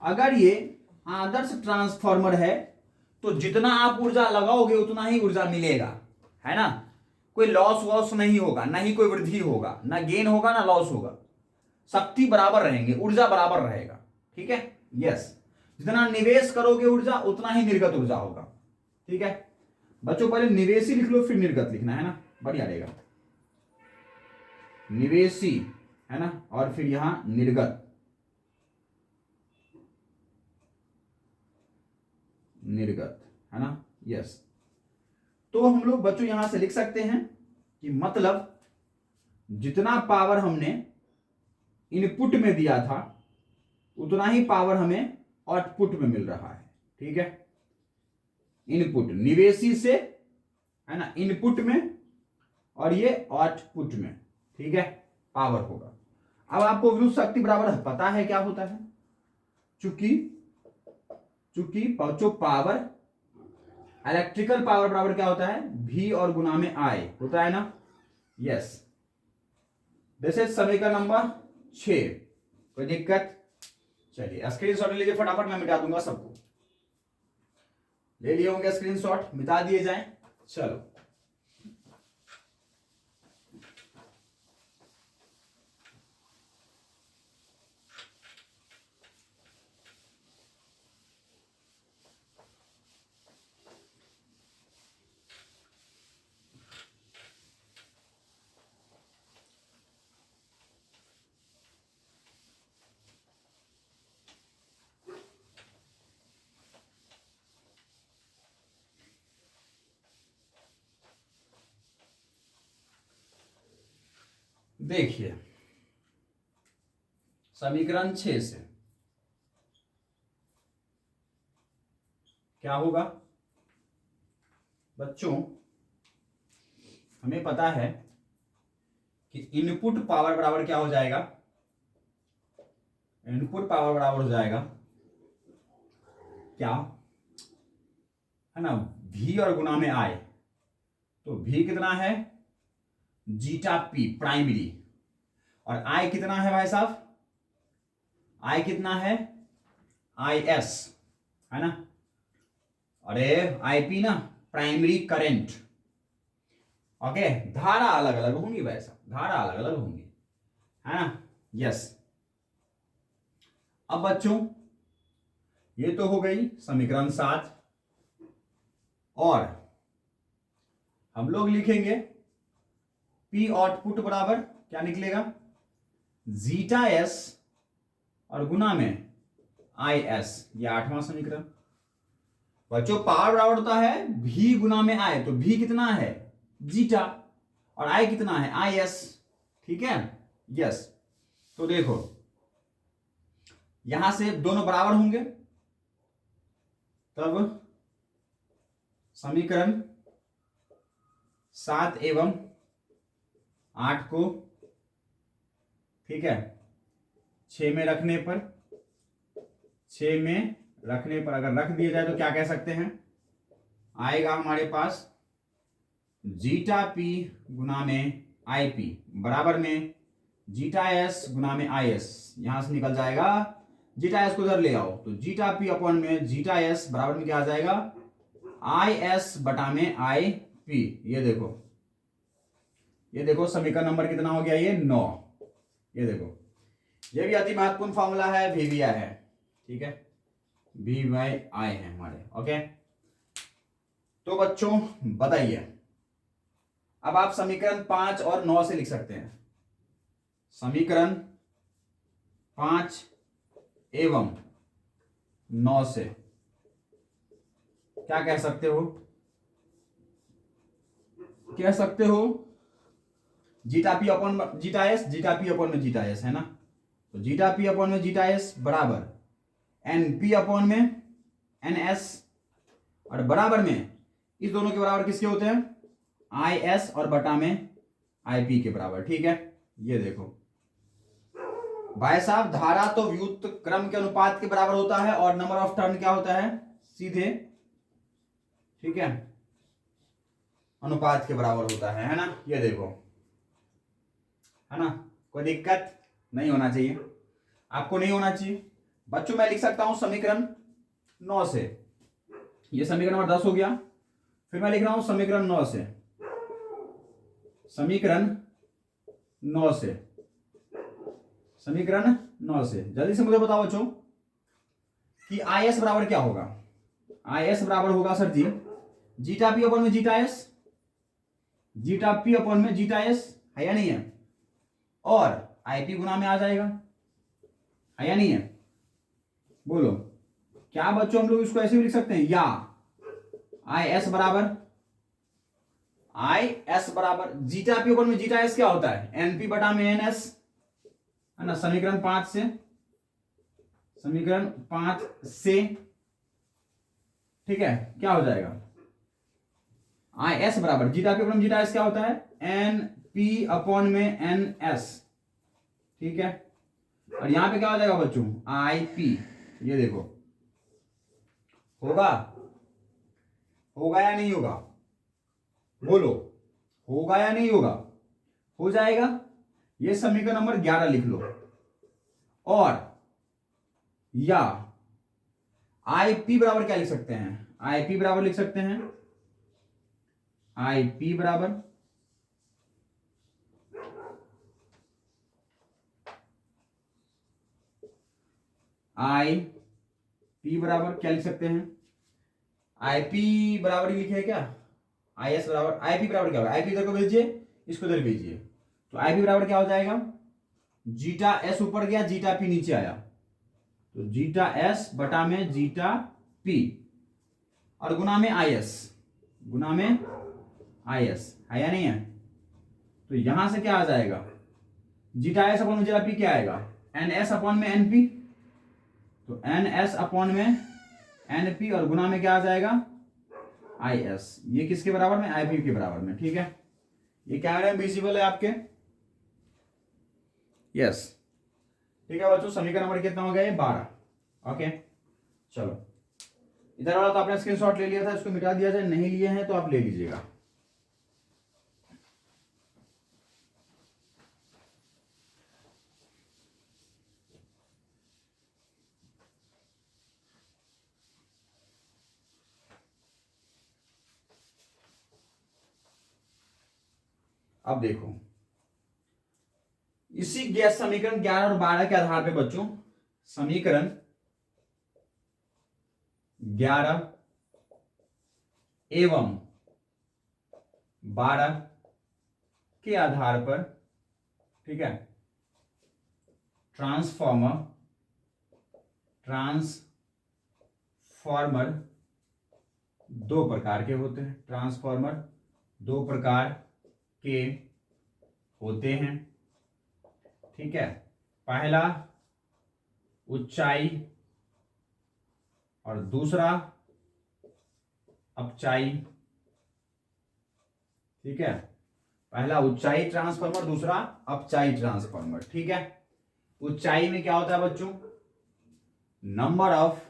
Speaker 1: अगर ये आदर्श ट्रांसफॉर्मर है तो जितना आप ऊर्जा लगाओगे उतना ही ऊर्जा मिलेगा, है ना। कोई लॉस वॉस नहीं होगा, ना ही कोई वृद्धि होगा, ना गेन होगा ना लॉस होगा, शक्ति बराबर रहेंगे, ऊर्जा बराबर रहेगा, ठीक है। यस, जितना निवेश करोगे ऊर्जा उतना ही निर्गत ऊर्जा होगा, ठीक है। बच्चों पहले निवेशी लिख लो फिर निर्गत लिखना, है ना, बढ़िया रहेगा। निवेशी, है ना, और फिर यहां निर्गत, निर्गत, है ना। यस, तो हम लोग बच्चों यहां से लिख सकते हैं कि मतलब जितना पावर हमने इनपुट में दिया था उतना ही पावर हमें आउटपुट में मिल रहा है, ठीक है। इनपुट निवेशी से, है ना, इनपुट में, और ये आउटपुट में, ठीक है, पावर होगा। अब आपको विद्युत शक्ति बराबर पता है क्या होता है, चूंकि जो पावर, इलेक्ट्रिकल पावर बराबर क्या होता है, V और गुना में I होता है ना। यस, दिस इज समीकरण नंबर 6। कोई दिक्कत? चलिए स्क्रीनशॉट ले लीजिए फटाफट, मैं मिटा दूंगा सबको। ले लिए होंगे स्क्रीनशॉट, मिटा दिए जाएं। चलो देखिए समीकरण 6 से क्या होगा बच्चों, हमें पता है कि इनपुट पावर बराबर क्या हो जाएगा, इनपुट पावर बराबर हो जाएगा क्या, है ना, V और गुना में I। तो V कितना है, जीटा P प्राइमरी, और I कितना है भाई साहब, I कितना है, IS, है ना। अरे IP ना प्राइमरी करंट, ओके। धारा अलग अलग होंगी भाई साहब, धारा अलग अलग होंगी, है ना। यस, अब बच्चों ये तो हो गई समीकरण 7, और हम लोग लिखेंगे P आउटपुट बराबर क्या निकलेगा, जीटा S और गुना में IS, ये 8वां समीकरण। बच्चों पावर बराबर होता है V गुना में I, तो V कितना है, जीटा, और I कितना है, IS, ठीक है। यस, तो देखो यहां से दोनों बराबर होंगे, तब समीकरण 7 एवं 8 को, ठीक है, 6 में रखने पर, 6 में रखने पर अगर रख दिया जाए तो क्या कह सकते हैं, आएगा हमारे पास जीटा पी गुना में आई पी बराबर में जीटा एस गुना में आई एस। यहां से निकल जाएगा, जीटा एस को उधर ले आओ तो जीटा पी अपॉन में जीटा एस बराबर में क्या आ जाएगा, आई एस बटा में आई पी। ये देखो समीकरण नंबर कितना हो गया, ये 9। ये देखो, ये भी अति महत्वपूर्ण फॉर्मूला है, वी वी आई है, ठीक है, वी वाई आई है हमारे। ओके, तो बच्चों बताइए, अब आप समीकरण 5 और 9 से लिख सकते हैं। समीकरण 5 एवं 9 से क्या कह सकते हो, कह सकते हो zeta P upon zeta S, zeta P upon में जीटा एस है ना, तो जीटा पी अपॉन में जीटा एस बराबर एन पी अपॉन में एन एस, और बराबर में इस दोनों के बराबर किसके होते हैं, आई एस और बटा में आई पी के बराबर। ठीक है, ये देखो भाई साहब, धारा तो व्युत्क्रम क्रम के अनुपात के बराबर होता है और नंबर ऑफ टर्न क्या होता है, सीधे, ठीक है, अनुपात के बराबर होता है ना। ये देखो, है ना, कोई दिक्कत नहीं होना चाहिए, आपको नहीं होना चाहिए बच्चों। मैं लिख सकता हूं समीकरण 9 से, ये समीकरण नंबर 10 हो गया, फिर मैं लिख रहा हूं समीकरण 9 से, समीकरण 9 से, समीकरण 9 से जल्दी से मुझे बताओ बच्चों कि आई एस बराबर क्या होगा। आई एस बराबर होगा सर जी जीटा पी अपॉन में zeta S, zeta P upon में जीटा एस, है या नहीं है, और आई पी गुना में आ जाएगा, है या नहीं है, बोलो क्या बच्चों, हम लोग इसको ऐसे भी लिख सकते हैं, या आई एस बराबर, आई एस बराबर जीटा पी अपॉन में जीटा एस क्या होता है, एनपी बटा में एन एस, है ना, समीकरण 5 से, समीकरण 5 से, ठीक है, क्या हो जाएगा, आई एस बराबर zeta P upon zeta S क्या होता है, एन पी अपॉन में एन एस, ठीक है, और यहां पे क्या हो जाएगा बच्चों, आई पी। ये देखो होगा, होगा या नहीं होगा, बोलो होगा या नहीं होगा, हो जाएगा। ये समीकरण नंबर 11 लिख लो, और या आई पी बराबर क्या लिख सकते हैं, आई पी बराबर लिख सकते हैं, आई पी बराबर आई पी बराबर क्या लिख सकते हैं, आई पी बराबर ही लिखे है क्या, आई एस बराबर, आई पी बराबर क्या होगा, आई पी इधर को भेजिए, इसको इधर भेजिए, तो आई पी बराबर क्या हो जाएगा, जीटा एस ऊपर गया, जीटा पी नीचे आया, तो जीटा एस बटा में जीटा पी, और गुना में आई एस, गुना में आई एस, है या नहीं है, तो यहां से क्या आ जाएगा, जीटा एस अपॉन में जीटा पी क्या आएगा, एन एस अपॉन में एन पी, तो एन एस अपॉन में एन पी, और गुना में क्या आ जाएगा, आई एस, ये किसके बराबर में, आई पी के बराबर में। ठीक है, ये क्या है, विजिबल है आपके, यस, ठीक है बच्चों, समीकरण नंबर कितना हो गया, ये 12। ओके, चलो इधर वाला तो आपने स्क्रीनशॉट ले लिया था, इसको मिटा दिया जाए, नहीं लिए हैं तो आप ले लीजिएगा। अब देखो, इसी गैस समीकरण 11 और 12 के आधार पे बच्चों, समीकरण 11 एवं 12 के आधार पर, ठीक है, ट्रांसफॉर्मर दो प्रकार के होते हैं, ट्रांसफॉर्मर दो प्रकार के होते हैं, ठीक है, पहला ऊंचाई और दूसरा अपचाई। ठीक है, पहला ऊंचाई ट्रांसफार्मर, दूसरा अपचाई ट्रांसफार्मर। ठीक है, ऊंचाई में क्या होता है बच्चों, number of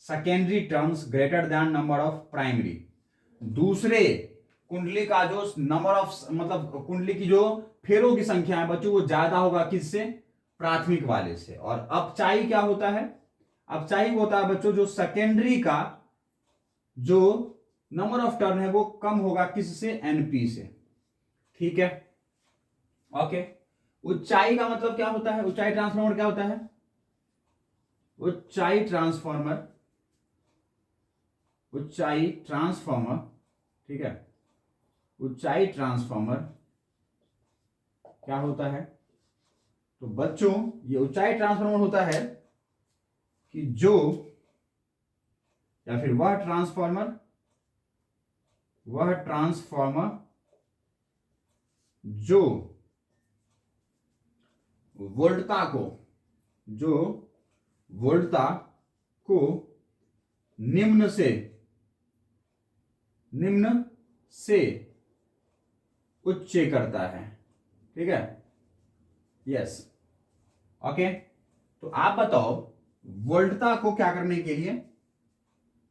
Speaker 1: secondary turns greater than number of primary. दूसरे कुंडली का जो नंबर ऑफ मतलब कुंडली की जो फेरों की संख्या है बच्चों, वो ज्यादा होगा किससे, प्राथमिक वाले से। और अपचाई क्या होता है, अपचाई होता है बच्चों जो सेकेंडरी का जो नंबर ऑफ टर्न है वो कम होगा किससे, एनपी से। ठीक है, ओके। ऊंचाई का मतलब क्या होता है, ऊंचाई ट्रांसफार्मर क्या होता है, ऊंचाई ट्रांसफार्मर, ऊंचाई ट्रांसफार्मर, ठीक है, ऊंचाई ट्रांसफार्मर क्या होता है, तो बच्चों ये ऊंचाई ट्रांसफार्मर होता है कि जो, या फिर वह ट्रांसफार्मर जो वोल्टता को, जो वोल्टता को निम्न से उच्च करता है। ठीक है, यस, ओके। तो आप बताओ वोल्टता को क्या करने के लिए,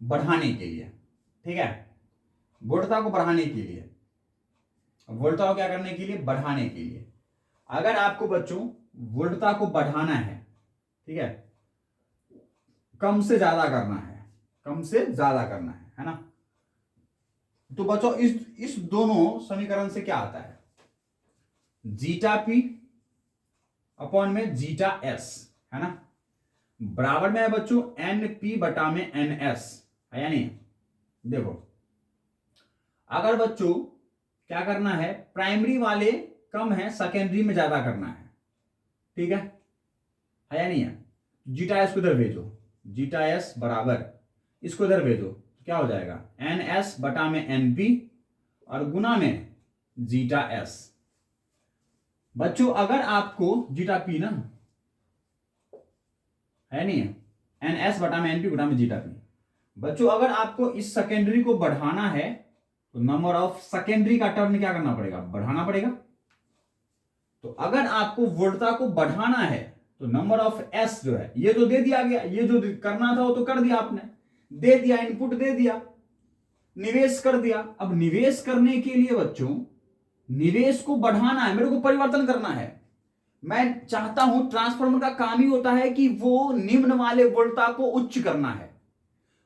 Speaker 1: बढ़ाने के लिए। ठीक है, वोल्टता को बढ़ाने के लिए, वोल्टता को क्या करने के लिए, बढ़ाने के लिए। अगर आपको बच्चों वोल्टता को बढ़ाना है, ठीक है, कम से ज्यादा करना है, कम से ज्यादा करना है ना, तो बच्चों इस दोनों समीकरण से क्या आता है, जीटा पी अपॉन में जीटा एस, है ना, बराबर में है बच्चों एन पी बटा में एन एस, है या नहीं। देखो अगर बच्चों क्या करना है, प्राइमरी वाले कम है, सेकेंडरी में ज्यादा करना है। ठीक है या नहीं है, जीटा एस को इधर भेजो, जीटा एस बराबर इसको इधर भेजो, क्या हो जाएगा, एन एस बटा में एन पी और गुना में जीटा एस। बच्चों अगर आपको जीटा पी ना, है नहीं, एन एस बटा में एन पी गुना में जीटा पी। बच्चों अगर आपको इस सेकेंडरी को बढ़ाना है तो नंबर ऑफ सेकेंडरी का टर्म क्या करना पड़ेगा, बढ़ाना पड़ेगा। तो अगर आपको वोल्टता को बढ़ाना है तो नंबर ऑफ एस जो है, ये तो दे दिया गया, ये जो करना था वो तो कर दिया आपने, दे दिया, इनपुट दे दिया, निवेश कर दिया। अब निवेश करने के लिए बच्चों निवेश को बढ़ाना है, मेरे को परिवर्तन करना है। मैं चाहता हूं, ट्रांसफार्मर का काम ही होता है कि वो निम्न वाले वोल्टता को उच्च करना है।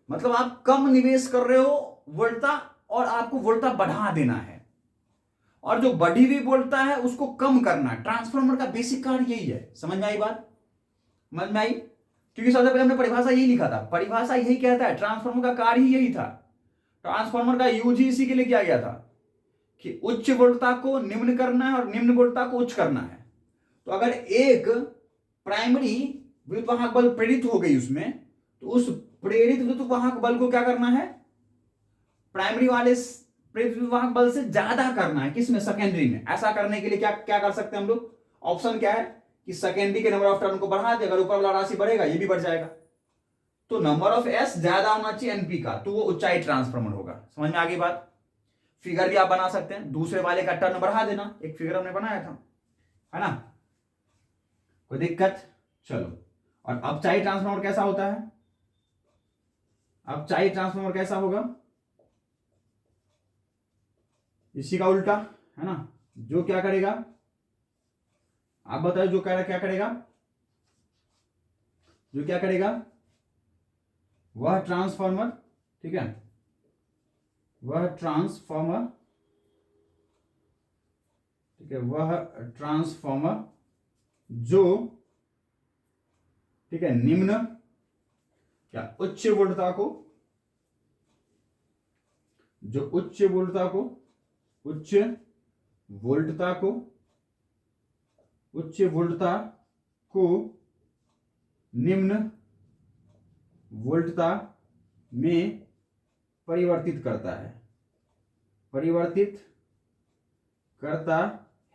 Speaker 1: मतलब आप कम निवेश कर रहे हो वोल्टता और आपको वोल्टता बढ़ा देना है, और जो बढ़ी हुई वोल्टता है उसको कम करना है। ट्रांसफार्मर का बेसिक कार्य यही है। समझ में आई बात, समझ में आई, क्योंकि सबसे पहले हमने परिभाषा यही लिखा था, परिभाषा यही कहता है, ट्रांसफार्मर का कार्य ही यही था। ट्रांसफार्मर का यूज इसी के लिए किया गया था कि उच्च वोल्टता को निम्न करना है और निम्न वोल्टता को उच्च करना है। तो अगर एक प्राइमरी विद्युत वाहक बल प्रेरित हो गई उसमें, तो उस प्रेरित विद्युत वाहक बल को क्या करना है, प्राइमरी वाले प्रेरित विद्युत वाहक बल से ज्यादा करना है, किसमें, सेकेंडरी में। ऐसा करने के लिए क्या क्या कर सकते हैं हम लोग, ऑप्शन क्या है कि सेकेंडरी के नंबर ऑफ टर्न को बढ़ा दे, अगर ऊपर वाला राशि बढ़ेगा ये भी बढ़ जाएगा। तो नंबर ऑफ एस ज्यादा होना चाहिए एनपी का, तो वो ऊंचाई ट्रांसफार्मर होगा। समझ में आ गई बात। फिगर भी आप बना सकते हैं, दूसरे वाले का टर्न बढ़ा देना, एक फिगर हमने बनाया था, है ना, कोई दिक्कत। चलो, और अपचाई ट्रांसफार्मर कैसा होता है, अपचाई ट्रांसफार्मर कैसा होगा, इसी का उल्टा, है ना, जो क्या करेगा, आप बताओ, जो क्या करेगा, जो क्या करेगा, वह ट्रांसफार्मर, ठीक है, वह ट्रांसफार्मर, ठीक है, वह ट्रांसफार्मर जो, ठीक है, निम्न क्या, उच्च वोल्टता को, जो उच्च वोल्टता को, उच्च वोल्टता को, उच्च वोल्टता को निम्न वोल्टता में परिवर्तित करता है, परिवर्तित करता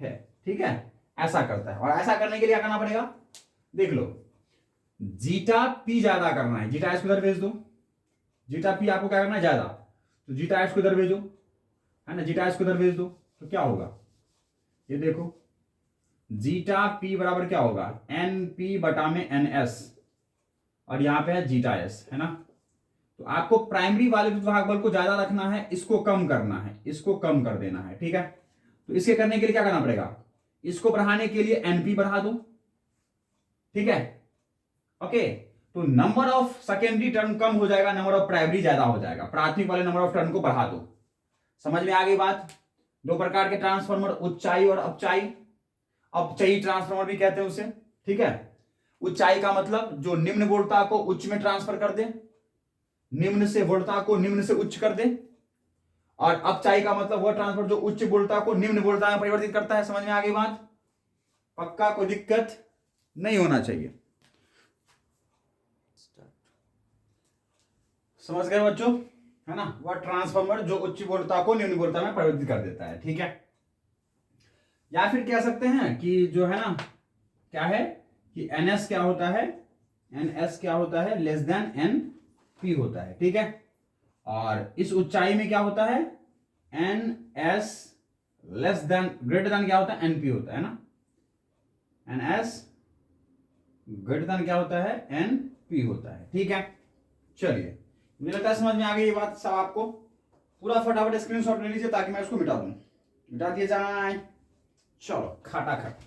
Speaker 1: है। ठीक है, ऐसा करता है। और ऐसा करने के लिए क्या करना पड़ेगा, देख लो, जीटा पी ज्यादा करना है, जीटा एस को इधर भेज दो, जीटा पी आपको क्या करना है ज्यादा, तो जीटा एस को इधर भेजो, है ना, जीटा एस को इधर भेज दो, तो क्या होगा, ये देखो जीटा पी बराबर क्या होगा, एन पी बटा में एन एस, और यहां पे है जीटा एस, है ना। तो आपको प्राइमरी वाले विभाग बल को ज्यादा रखना है, इसको कम करना है, इसको कम कर देना है, ठीक है। तो इसके करने के लिए क्या करना पड़ेगा, इसको बढ़ाने के लिए एनपी बढ़ा दो, ठीक है, ओके। तो नंबर ऑफ सेकेंडरी टर्न कम हो जाएगा, नंबर ऑफ प्राइमरी ज्यादा हो जाएगा, प्राथमिक वाले नंबर ऑफ टर्न को बढ़ा दो। समझ में आ गई बात। दो प्रकार के ट्रांसफार्मर, उच्चाई और अपचाई, अपचयी ट्रांसफार्मर भी कहते हैं उसे, ठीक है। उच्चाई का मतलब जो निम्न वोल्टता को उच्च में ट्रांसफर कर दे, निम्न से वोल्टता को निम्न से उच्च कर दे, और अपचाई का मतलब वह ट्रांसफर जो उच्च वोल्टता को निम्न वोल्टता में परिवर्तित करता है। समझ में आ गई बात, पक्का, कोई दिक्कत नहीं होना चाहिए। समझ गए बच्चों, है ना, वह ट्रांसफार्मर जो उच्च वोल्टता को निम्न वोल्टता में परिवर्तित कर देता है, ठीक है। या फिर कह सकते हैं कि जो है ना, क्या है कि NS क्या होता है, NS क्या होता है, लेस देन NP होता है, ठीक है। और इस ऊंचाई में क्या होता है, NS less than greater than क्या होता है, NP होता है ना, NS ग्रेटर देन क्या होता है, NP होता है, ठीक है। चलिए, मुझे लगता है समझ में आ गई ये बात सब आपको। पूरा फटाफट स्क्रीनशॉट ले लीजिए ताकि मैं इसको मिटा दूं, मिटा दिए जाए। चलो खटाखट,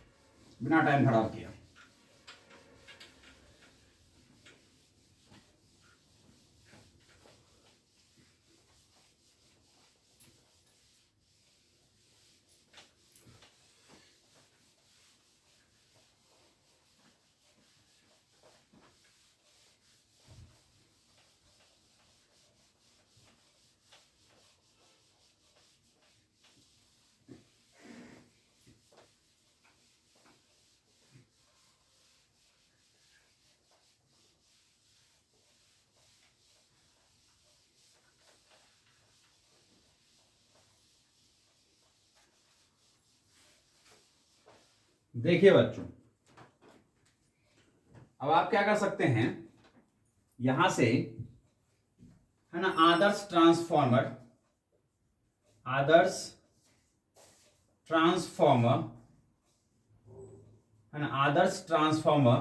Speaker 1: बिना टाइम खराब किया। देखिए बच्चों, अब आप क्या कर सकते हैं, यहां से, है ना, आदर्श ट्रांसफॉर्मर, आदर्श ट्रांसफॉर्मर, है ना, आदर्श ट्रांसफॉर्मर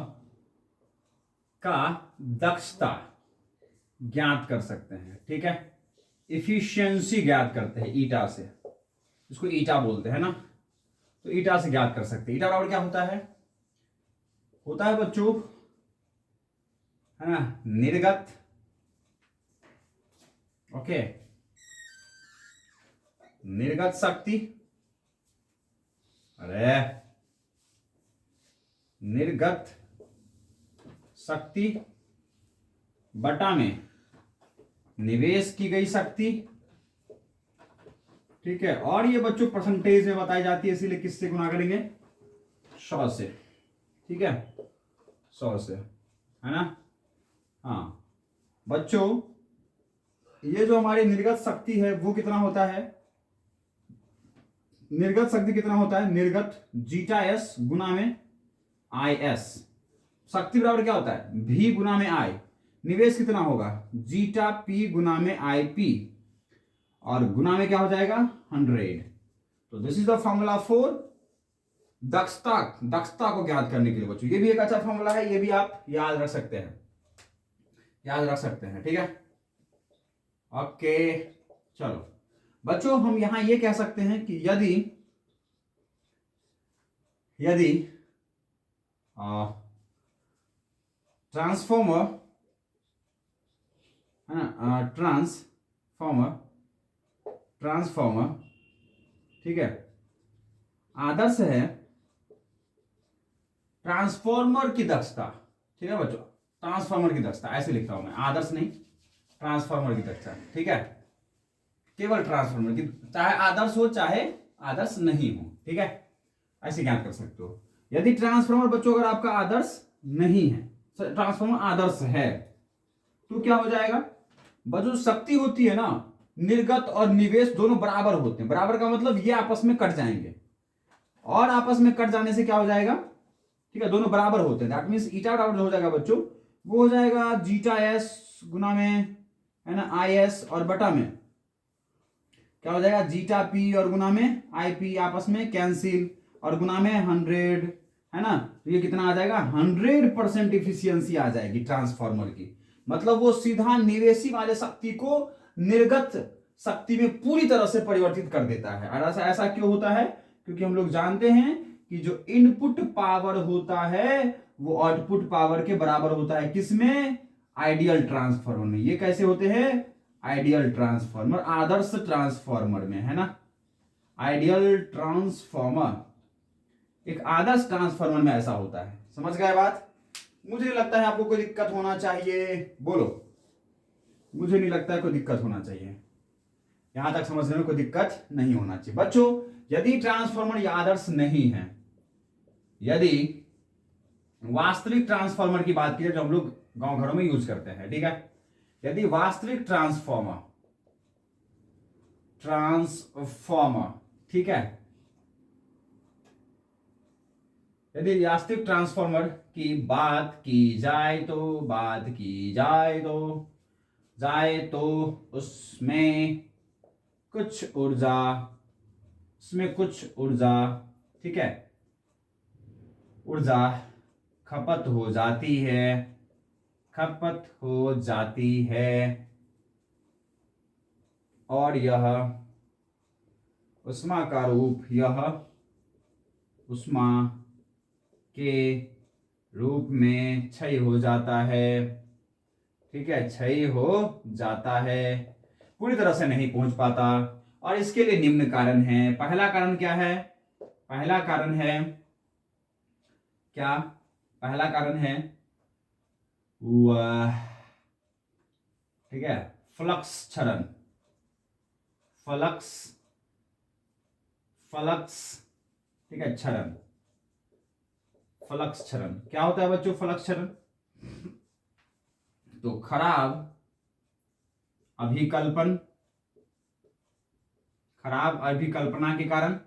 Speaker 1: का दक्षता ज्ञात कर सकते हैं, ठीक है। इफिशियंसी ज्ञात करते हैं ईटा से, इसको ईटा बोलते हैं ना, तो ईटा से ज्ञात कर सकते हैं। ईटा बराबर क्या होता है, होता है बच्चों, है ना, निर्गत, ओके, निर्गत शक्ति, अरे निर्गत शक्ति बटा में निवेश की गई शक्ति, ठीक है। और ये बच्चों परसेंटेज में बताई जाती है, इसीलिए किससे गुना करेंगे, 100 से, ठीक है, 100 से, है ना। हाँ बच्चों, ये जो हमारी निर्गत शक्ति है वो कितना होता है, निर्गत शक्ति कितना होता है, निर्गत जीटा एस गुना में आई एस, शक्ति बराबर क्या होता है, V गुना में I, निवेश कितना होगा, जीटा P गुना में आई पी, और गुना में क्या हो जाएगा, 100। तो this is the formula for दक्षता, दक्षता को ज्ञात करने के लिए बच्चों। ये भी एक अच्छा फॉर्मूला है, ये भी आप याद रख सकते हैं, याद रख सकते हैं, ठीक है, ओके। चलो बच्चों, हम यहां ये कह सकते हैं कि यदि ट्रांसफॉर्मर, है ना, ट्रांसफॉर्मर, ठीक है, आदर्श है, ट्रांसफॉर्मर की दक्षता, ठीक है बच्चों, ट्रांसफॉर्मर की दक्षता ऐसे लिखता हूं मैं, आदर्श नहीं, ट्रांसफॉर्मर की दक्षता, ठीक है, केवल ट्रांसफॉर्मर की, चाहे आदर्श हो चाहे आदर्श नहीं हो, ठीक है, ऐसे ज्ञात कर सकते हो। यदि ट्रांसफॉर्मर बच्चों अगर आपका आदर्श नहीं है, ट्रांसफॉर्मर आदर्श है, तो क्या हो जाएगा बच्चों, शक्ति होती है ना, निर्गत और निवेश दोनों बराबर होते हैं। बराबर का मतलब ये आपस में कट जाएंगे, और आपस में कट जाने से क्या हो जाएगा, ठीक है, दोनों बराबर होते हैं, दैट मींस ईटा बराबर हो जाएगा बच्चों वो हो जाएगा जीटा एस गुना में, है ना, आई एस, और बटा में क्या हो जाएगा, जीटा पी और गुना में आई पी, आपस में कैंसिल, और गुना में 100, है ना। तो ये कितना आ जाएगा, 100% इफिशियंसी आ जाएगी ट्रांसफार्मर की। मतलब वो सीधा निवेशी वाले शक्ति को निर्गत शक्ति में पूरी तरह से परिवर्तित कर देता है। और ऐसा ऐसा क्यों होता है, क्योंकि हम लोग जानते हैं कि जो इनपुट पावर होता है वो आउटपुट पावर के बराबर होता है, किसमें, आइडियल ट्रांसफार्मर में। ये कैसे होते हैं, आइडियल ट्रांसफार्मर, आदर्श ट्रांसफार्मर में, है ना। आइडियल ट्रांसफार्मर, एक आदर्श ट्रांसफार्मर में ऐसा होता है। समझ गए बात। मुझे नहीं लगता है आपको कोई दिक्कत होना चाहिए, बोलो। मुझे नहीं लगता है कोई दिक्कत होना चाहिए, यहां तक समझने में कोई दिक्कत नहीं होना चाहिए बच्चों। यदि ट्रांसफार्मर ये आदर्श नहीं है, यदि वास्तविक ट्रांसफार्मर की बात की जाए जो हम लोग गांव घरों में यूज करते हैं, ठीक है, यदि वास्तविक ट्रांसफार्मर, ठीक है, यदि वास्तविक ट्रांसफार्मर की बात की जाए तो उसमें कुछ ऊर्जा, ठीक है, ऊर्जा खपत हो जाती है, और यह उष्मा का रूप, उष्मा के रूप में क्षय हो जाता है, ठीक है, क्षय हो जाता है, पूरी तरह से नहीं पहुंच पाता। और इसके लिए निम्न कारण है। पहला कारण क्या है, पहला कारण है क्या, पहला कारण है वह, ठीक है, फ्लक्स क्षरण, ठीक है, क्षरण, फ्लक्स क्षरण। क्या होता है बच्चों फ्लक्स क्षरण, तो खराब अभिकल्पना के कारण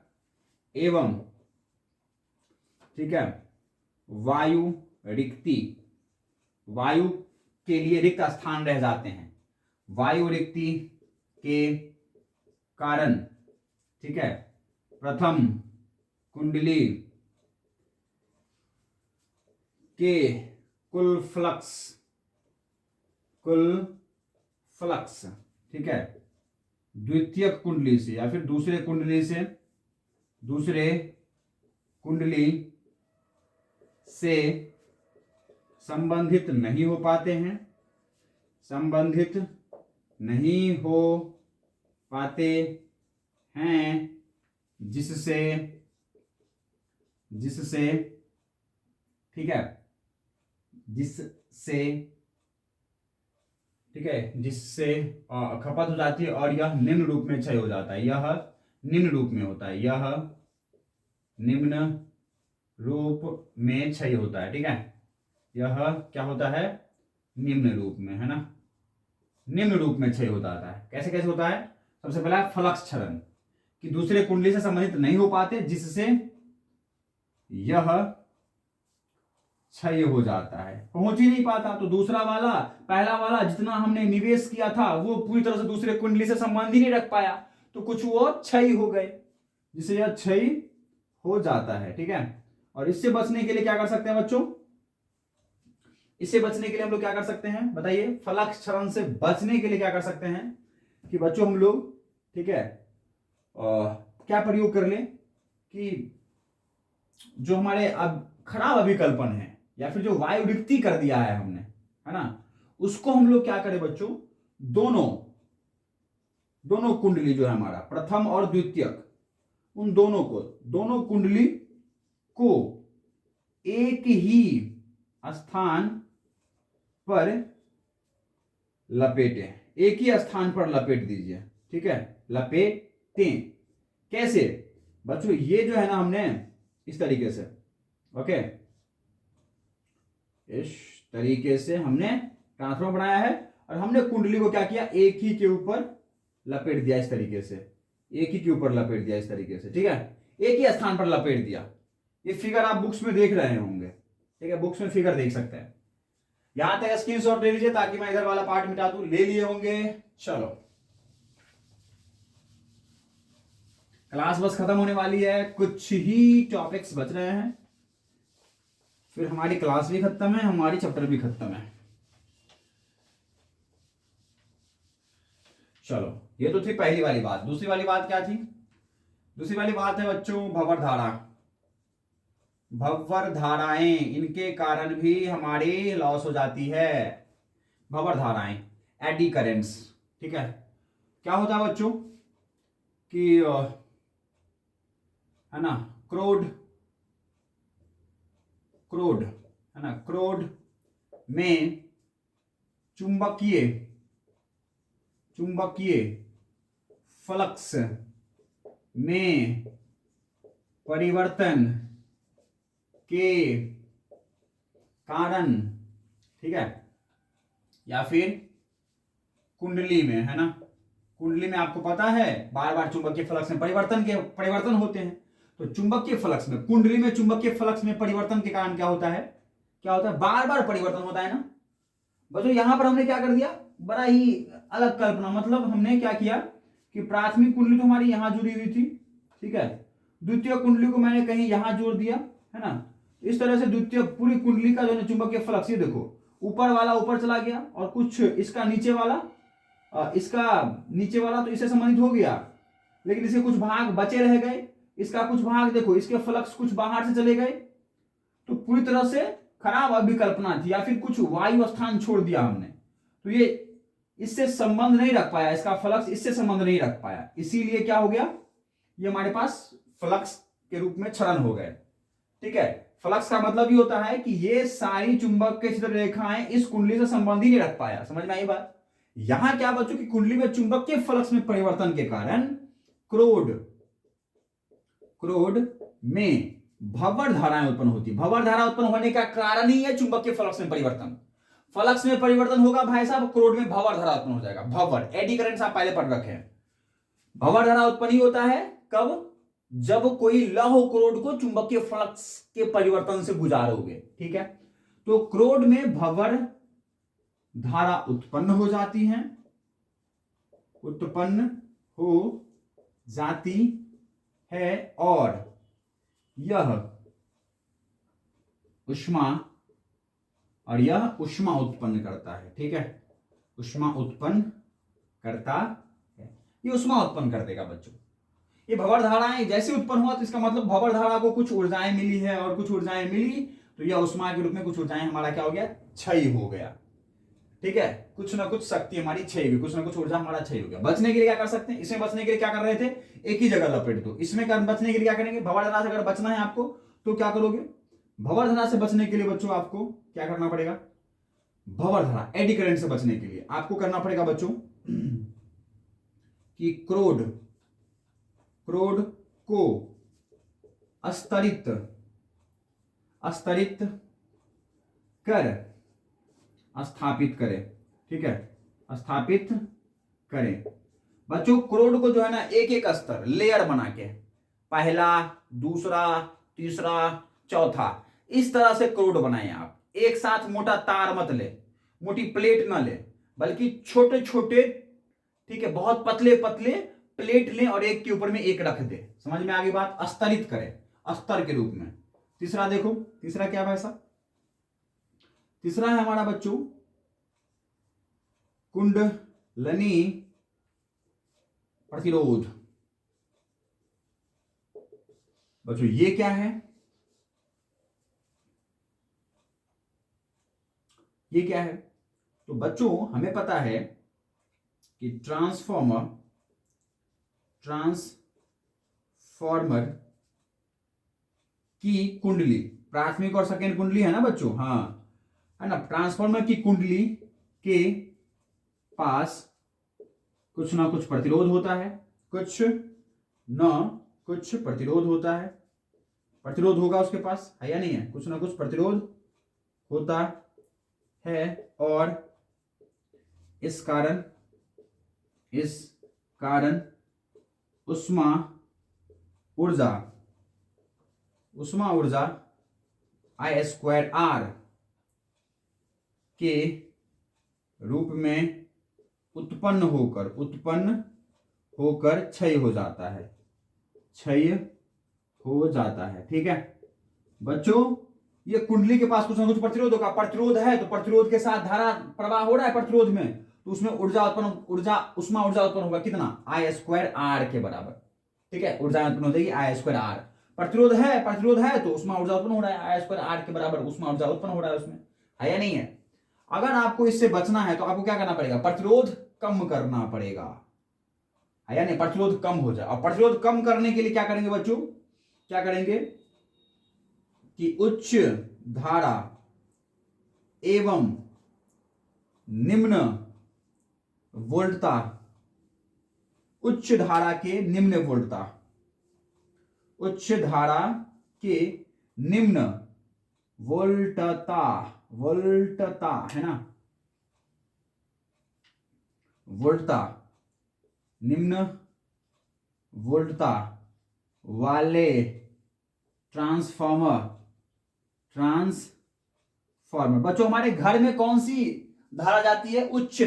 Speaker 1: एवं, ठीक है, वायु के लिए रिक्त स्थान रह जाते हैं, वायु रिक्ति के कारण, ठीक है, प्रथम कुंडली के कुल फ्लक्स, ठीक है, द्वितीयक कुंडली से या फिर दूसरे कुंडली से संबंधित नहीं हो पाते हैं, जिससे, ठीक है, जिससे खपत हो जाती है और यह निम्न रूप में क्षय हो जाता है, यह निम्न रूप में होता है, यह निम्न रूप में क्षय होता है, ठीक है, यह क्या होता है, निम्न रूप में, है ना, निम्न रूप में क्षय होता है। कैसे कैसे होता है, सबसे पहला फ्लक्स क्षरण, कि दूसरे कुंडली से संबंधित नहीं हो पाते, जिससे यह क्षय हो जाता है, पहुंच ही नहीं पाता। तो दूसरा वाला, पहला वाला जितना हमने निवेश किया था वो पूरी तरह से दूसरे कुंडली से संबंध ही नहीं रख पाया, तो कुछ वो क्षय हो गए, जिससे यह क्षय हो जाता है, ठीक है। और इससे बचने के लिए क्या कर सकते हैं बच्चों, इससे बचने के लिए हम लोग क्या कर सकते हैं बताइए, फ्लक्स क्षरण से बचने के लिए क्या कर सकते हैं कि बच्चों हम लोग, ठीक है, क्या प्रयोग कर लें कि जो हमारे अब खराब अभिकल्पन है या फिर जो वायु रिक्ति कर दिया है हमने, है ना, उसको हम लोग क्या करें बच्चों, दोनों कुंडली जो है हमारा प्रथम और द्वितीयक, उन दोनों कुंडली को एक ही स्थान पर लपेटें, एक ही स्थान पर लपेट दीजिए, ठीक है, लपेटें। कैसे बच्चों, ये जो है ना हमने इस तरीके से, ओके, इस तरीके से हमने ट्रांसफॉर्मर बनाया है और हमने कुंडली को क्या किया, एक ही के ऊपर लपेट दिया, इस तरीके से, एक ही के ऊपर लपेट दिया, इस तरीके से, ठीक है, एक ही स्थान पर लपेट दिया। ये फिगर आप बुक्स में देख रहे होंगे, ठीक है, बुक्स में फिगर देख सकते हैं। यहां तक स्क्रीनशॉट ले लीजिए ताकि मैं इधर वाला पार्ट मिटा दूं। ले लिए होंगे। चलो, क्लास बस खत्म होने वाली है, कुछ ही टॉपिक्स बच रहे हैं, फिर हमारी क्लास भी खत्म है, हमारी चैप्टर भी खत्म है। चलो, ये तो थी पहली वाली बात। दूसरी वाली बात क्या थी? दूसरी वाली बात है बच्चों भंवर धारा। भंवर धाराएं, इनके कारण भी हमारी लॉस हो जाती है। भंवर धाराएं, एडी करेंट्स। ठीक है, क्या होता है बच्चों कि है ना, क्रोड, क्रोड है ना, क्रोड में चुंबकीय, चुंबकीय फ्लक्स में परिवर्तन के कारण, ठीक है, या फिर कुंडली में, है ना, कुंडली में आपको पता है बार बार चुंबकीय फ्लक्स में परिवर्तन होते हैं। तो चुंबकीय फ्लक्स में, कुंडली में चुंबकीय फ्लक्स में परिवर्तन के कारण क्या होता है? क्या होता है? बार बार परिवर्तन होता है ना बच्चों। यहां पर हमने क्या कर दिया, बड़ा ही अलग कल्पना। मतलब हमने क्या किया कि प्राथमिक कुंडली तो हमारी यहां जुड़ी हुई थी, ठीक है, द्वितीय कुंडली को मैंने कहीं यहां जोड़ दिया, है ना। इस तरह से द्वितीय पूरी कुंडली का जो है चुंबकीय फ्लक्स, ये देखो ऊपर वाला ऊपर चला गया और कुछ इसका नीचे वाला, इसका नीचे वाला तो इससे संबंधित हो गया, लेकिन इसके कुछ भाग बचे रह गए। इसका कुछ भाग देखो, इसके फ्लक्स कुछ बाहर से चले गए, तो पूरी तरह से खराब अभिकल्पना थी, या फिर कुछ वायु स्थान छोड़ दिया हमने, तो ये इससे संबंध नहीं रख पाया, इसका फ्लक्स इससे संबंध नहीं रख पाया, इसीलिए क्या हो गया, ये हमारे पास फ्लक्स के रूप में क्षरण हो गए। ठीक है, फ्लक्स का मतलब ये होता है कि ये सारी चुंबक के चित्र रेखाएं इस कुंडली से संबंध ही नहीं रख पाया। समझ में आई बात? यहां क्या बच्चों की कुंडली में चुंबकीय फ्लक्स में परिवर्तन के कारण क्रोड, क्रोड में भंवर धाराएं उत्पन्न होती। भंवर धारा उत्पन्न होने का कारण ही है चुंबकीय फ्लक्स में परिवर्तन। फ्लक्स में परिवर्तन होगा भाई साहब, क्रोड में भंवर धारा उत्पन्न हो जाएगा। भंवर, एडी करंट आप पहले पढ़ रखे हैं। भंवर धारा उत्पन्न ही होता है कब? जब कोई लौह क्रोड को चुंबकीय फ्लक्स के परिवर्तन से गुजारोगे। ठीक है, तो क्रोड में भंवर धारा उत्पन्न हो जाती है, उत्पन्न हो जाती है, और यह ऊष्मा, और यह ऊष्मा उत्पन्न करता है। ठीक है, ऊष्मा उत्पन्न करता है, ये ऊष्मा उत्पन्न कर देगा बच्चों। ये भंवर धाराएं जैसे उत्पन्न हुआ तो इसका मतलब भंवर धारा को कुछ ऊर्जाएं मिली है, और कुछ ऊर्जाएं मिली तो यह ऊष्मा के रूप में कुछ ऊर्जाएं हमारा क्या हो गया, क्षय हो गया। ठीक है, कुछ ना कुछ शक्ति हमारी क्षय हुई, कुछ ना कुछ ऊर्जा हमारा क्षय हो गया। बचने के लिए क्या कर सकते हैं? इसमें बचने के लिए क्या कर रहे थे, एक ही जगह लपेट दो। इसमें बचने के लिए क्या करेंगे, भंवर धारा से अगर बचना है आपको तो क्या करोगे, भंवर धारा से बचने के लिए बच्चों आपको क्या करना पड़ेगा, भंवर धारा एडी करंट से बचने के लिए आपको करना पड़ेगा बच्चों कि क्रोड, क्रोड को स्तरित, स्तरित कर स्थापित करें। ठीक है, स्थापित करें बच्चों। क्रोड को जो है ना एक एक स्तर, लेयर बना के, पहला, दूसरा, तीसरा, चौथा, इस तरह से क्रोड बनाए आप। एक साथ मोटा तार मत ले, मोटी प्लेट ना ले, बल्कि छोटे छोटे, ठीक है, बहुत पतले पतले प्लेट लें और एक के ऊपर में एक रख दे। समझ में आ गई बात? स्तरित करें, स्तर के रूप में। तीसरा देखो, तीसरा क्या है ऐसा, तीसरा है हमारा बच्चों कुंडलनी प्रतिरोध। बच्चों ये क्या है, ये क्या है? तो बच्चों हमें पता है कि ट्रांसफॉर्मर, ट्रांसफॉर्मर की कुंडली, प्राथमिक और सेकेंड कुंडली है ना बच्चों, हाँ है ना। ट्रांसफॉर्मर की कुंडली के पास कुछ ना कुछ प्रतिरोध होता है, कुछ ना कुछ प्रतिरोध होता है। प्रतिरोध होगा उसके पास, है या नहीं है? कुछ ना कुछ प्रतिरोध होता है, और इस कारण, इस कारण उष्मा ऊर्जा, उष्मा ऊर्जा I² R के रूप में उत्पन्न होकर क्षय हो जाता है, क्षय हो जाता है। ठीक है बच्चों, ये कुंडली के पास कुछ ना कुछ प्रतिरोध होगा, प्रतिरोध है तो प्रतिरोध के साथ धारा प्रवाह हो रहा है प्रतिरोध में, तो उसमें उष्मा ऊर्जा उत्पन्न होगा कितना, I² के बराबर। ठीक है, ऊर्जा उत्पन्न हो जाएगी I²R। प्रतिरोध है तो उष्मा ऊर्जा उत्पन्न हो रहा है, I² के बराबर उष्मा ऊर्जा उत्पन्न हो रहा है उसमें, है या नहीं है। अगर आपको इससे बचना है तो आपको क्या करना पड़ेगा, प्रतिरोध कम करना पड़ेगा, है या नहीं, प्रतिरोध कम हो जाए। और प्रतिरोध कम करने के लिए क्या करेंगे बच्चों, क्या करेंगे कि उच्च धारा एवं निम्न वोल्टता, उच्च धारा के निम्न वोल्टता, उच्च धारा के निम्न वोल्टता है ना, वोल्टता, निम्न वोल्टता वाले ट्रांसफार्मर बच्चों हमारे घर में कौन सी धारा जाती है, उच्च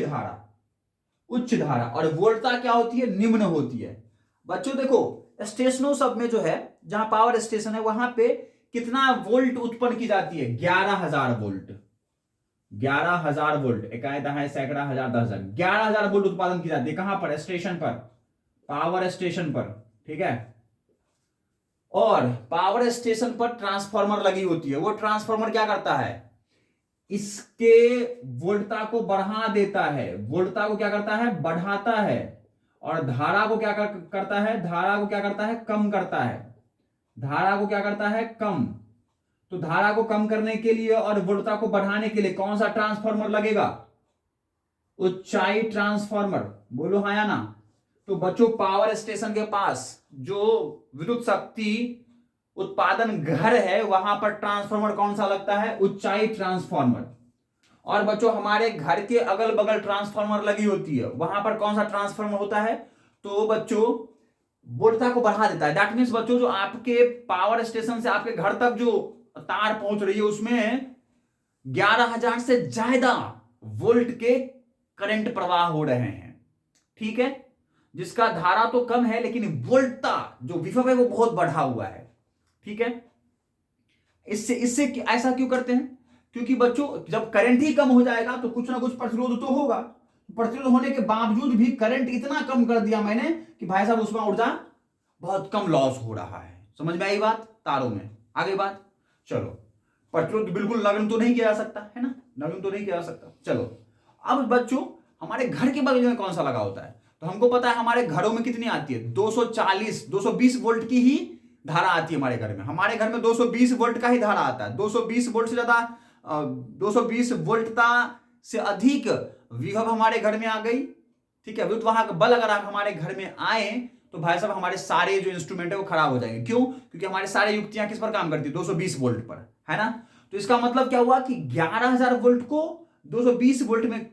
Speaker 1: धारा, और वोल्टता क्या होती है, निम्न होती है। बच्चों देखो स्टेशनों सब में जो है, जहां पावर स्टेशन है वहां पे कितना वोल्ट उत्पन्न की जाती है, 11,000 वोल्ट, 11,000 वोल्ट, इकाई दहाई सैकड़ा हजार 10,000, 11,000 वोल्ट उत्पादन की जाती है। कहां पर, स्टेशन पर, पावर स्टेशन पर। ठीक है, और पावर स्टेशन पर ट्रांसफार्मर लगी होती है, वो ट्रांसफार्मर क्या करता है, इसके वोल्टता को बढ़ा देता है, वोल्टता को क्या करता है, बढ़ाता है, और धारा को क्या करता है, कम करता है, धारा को क्या करता है, कम। तो धारा को कम करने के लिए और वोल्टता को बढ़ाने के लिए कौन सा ट्रांसफार्मर लगेगा, ऊंचाई ट्रांसफार्मर, बोलो हाँ या ना। तो बच्चों पावर स्टेशन के पास जो विद्युत शक्ति उत्पादन घर है वहां पर ट्रांसफार्मर कौन सा लगता है, ऊंचाई ट्रांसफार्मर। और बच्चों हमारे घर के अगल बगल ट्रांसफार्मर लगी होती है, वहां पर कौन सा ट्रांसफार्मर होता है, तो बच्चों वोल्टता को बढ़ा देता है। दैट मीन्स बच्चों जो आपके पावर स्टेशन से आपके घर तक जो तार पहुंच रही है उसमें 11,000 से ज्यादा वोल्ट के करंट प्रवाह हो रहे हैं। ठीक है, जिसका धारा तो कम है लेकिन वोल्टता जो विभव है वो बहुत बढ़ा हुआ है। ठीक है, इससे ऐसा क्यों करते हैं, क्योंकि बच्चों जब करंट ही कम हो जाएगा तो कुछ ना कुछ प्रतिरोध तो होगा, प्रतिरोध होने के बावजूद भी करंट इतना कम कर दिया मैंने कि भाई साहब उसमें ऊर्जा बहुत कम लॉस हो रहा है। समझ में आई बात, तारों में आगे बात। चलो, प्रतिरोध बिल्कुल नगण्य तो नहीं किया जा सकता है ना, नगण्य तो नहीं किया जा सकता। चलो अब बच्चों हमारे घर के बगल में कौन सा लगा होता है, तो हमको पता है हमारे घरों में कितनी आती है, 220 वोल्ट की ही धारा आती है हमारे घर में। हमारे घर में 220 वोल्ट का ही धारा आता है, 220 वोल्ट से ज्यादा 220 वोल्टता से अधिक विभव हमारे घर में आ गई। ठीक है, विद्युत वाहक बल अगर आप हमारे घर में आए तो भाई साहब हमारे सारे जो इंस्ट्रूमेंट है वो खराब हो जाएंगे। क्यों, क्योंकि हमारे सारे युक्तियां किस पर काम करती है, 220 वोल्ट पर, है ना। तो इसका मतलब क्या हुआ कि 11,000 वोल्ट को 220 वोल्ट में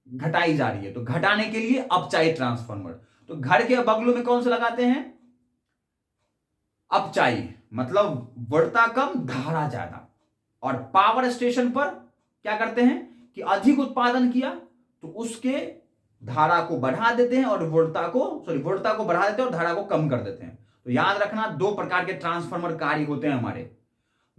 Speaker 1: घटाई जा रही है, तो घटाने के लिए अपचाई ट्रांसफार्मर। तो घर के बगलों में कौन सा लगाते हैं, अपचाई, मतलब वोल्टता कम धारा ज्यादा। और पावर स्टेशन पर क्या करते हैं कि अधिक उत्पादन किया तो उसके धारा को बढ़ा देते हैं और वोल्टता को बढ़ा देते हैं और धारा को कम कर देते हैं। तो याद रखना, दो प्रकार के ट्रांसफार्मर कार्य होते हैं हमारे।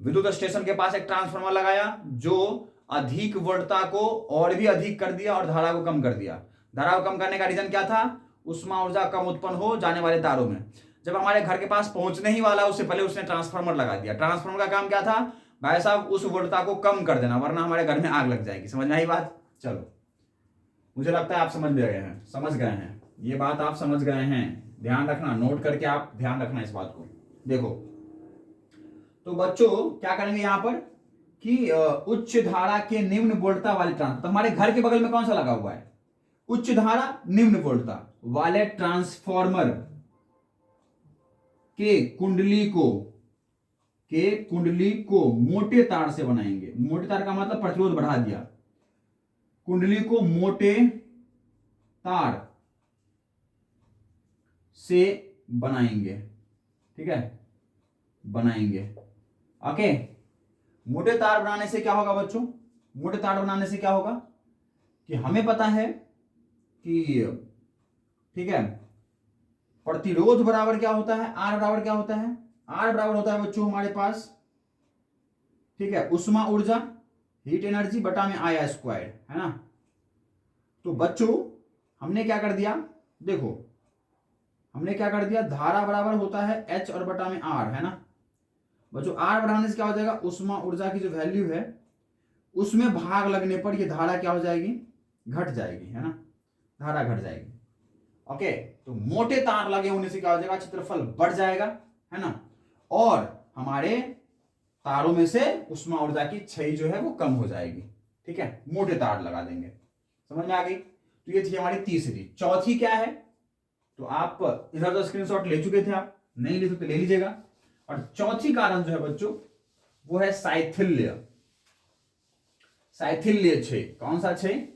Speaker 1: विद्युत स्टेशन के पास एक ट्रांसफार्मर लगाया जो अधिक वोल्टता को और भी अधिक कर दिया और धारा को कम कर दिया। धारा को कम करने का रीजन क्या था, उष्मा ऊर्जा कम उत्पन्न हो जाने वाले तारों में। जब हमारे घर के पास पहुंचने ही वाला उससे पहले उसने ट्रांसफार्मर लगा दिया। ट्रांसफार्मर का काम क्या था, भाई साहब उस वोल्टता को कम कर देना, वरना हमारे घर में आग लग जाएगी। समझ में आई बात। चलो, मुझे लगता है आप समझ गए हैं, ये बात आप समझ गए हैं। ध्यान रखना, नोट करके आप ध्यान रखना इस बात को। देखो तो बच्चों क्या करेंगे यहां पर कि उच्च धारा के निम्न वोल्टता वाले ट्रांसफार्मर, तो हमारे घर के बगल में कौन सा लगा हुआ है, उच्च धारा निम्न वोल्टता वाले ट्रांसफार्मर के कुंडली को मोटे तार से बनाएंगे। मोटे तार का मतलब प्रतिरोध बढ़ा दिया, कुंडली को मोटे तार से बनाएंगे। ठीक है, बनाएंगे। ओके, मोटे तार बनाने से क्या होगा बच्चों, मोटे तार बनाने से क्या होगा कि हमें पता है कि, ठीक है, प्रतिरोध बराबर क्या होता है, आर बराबर क्या होता है, आर बराबर होता है बच्चों हमारे पास, ठीक है, उष्मा ऊर्जा हीट एनर्जी बटा में आया स्क्वायर, है ना। तो बच्चों हमने क्या कर दिया, देखो हमने क्या कर दिया, धारा बराबर होता है एच और बटा में आर, है ना बच्चों। आर बढ़ाने से क्या हो जाएगा, उष्मा ऊर्जा की जो वैल्यू है उसमें भाग लगने पर ये धारा क्या हो जाएगी, घट जाएगी, है ना, धारा घट जाएगी। ओके, तो मोटे तार लगे होने से क्या हो जाएगा, क्षेत्रफल बढ़ जाएगा, है ना, और हमारे तारों में से उष्मा ऊर्जा की क्षय जो है वो कम हो जाएगी। ठीक है, मोटे तार लगा देंगे, समझ में आ गई। तो ये थी हमारी तीसरी। चौथी क्या है, तो आप इधर तो स्क्रीनशॉट ले चुके थे, आप नहीं ले तो ले लीजिएगा। और चौथी कारण जो है बच्चों वो है साइथिल्य, साइथिल्य क्षय। कौन सा क्षय,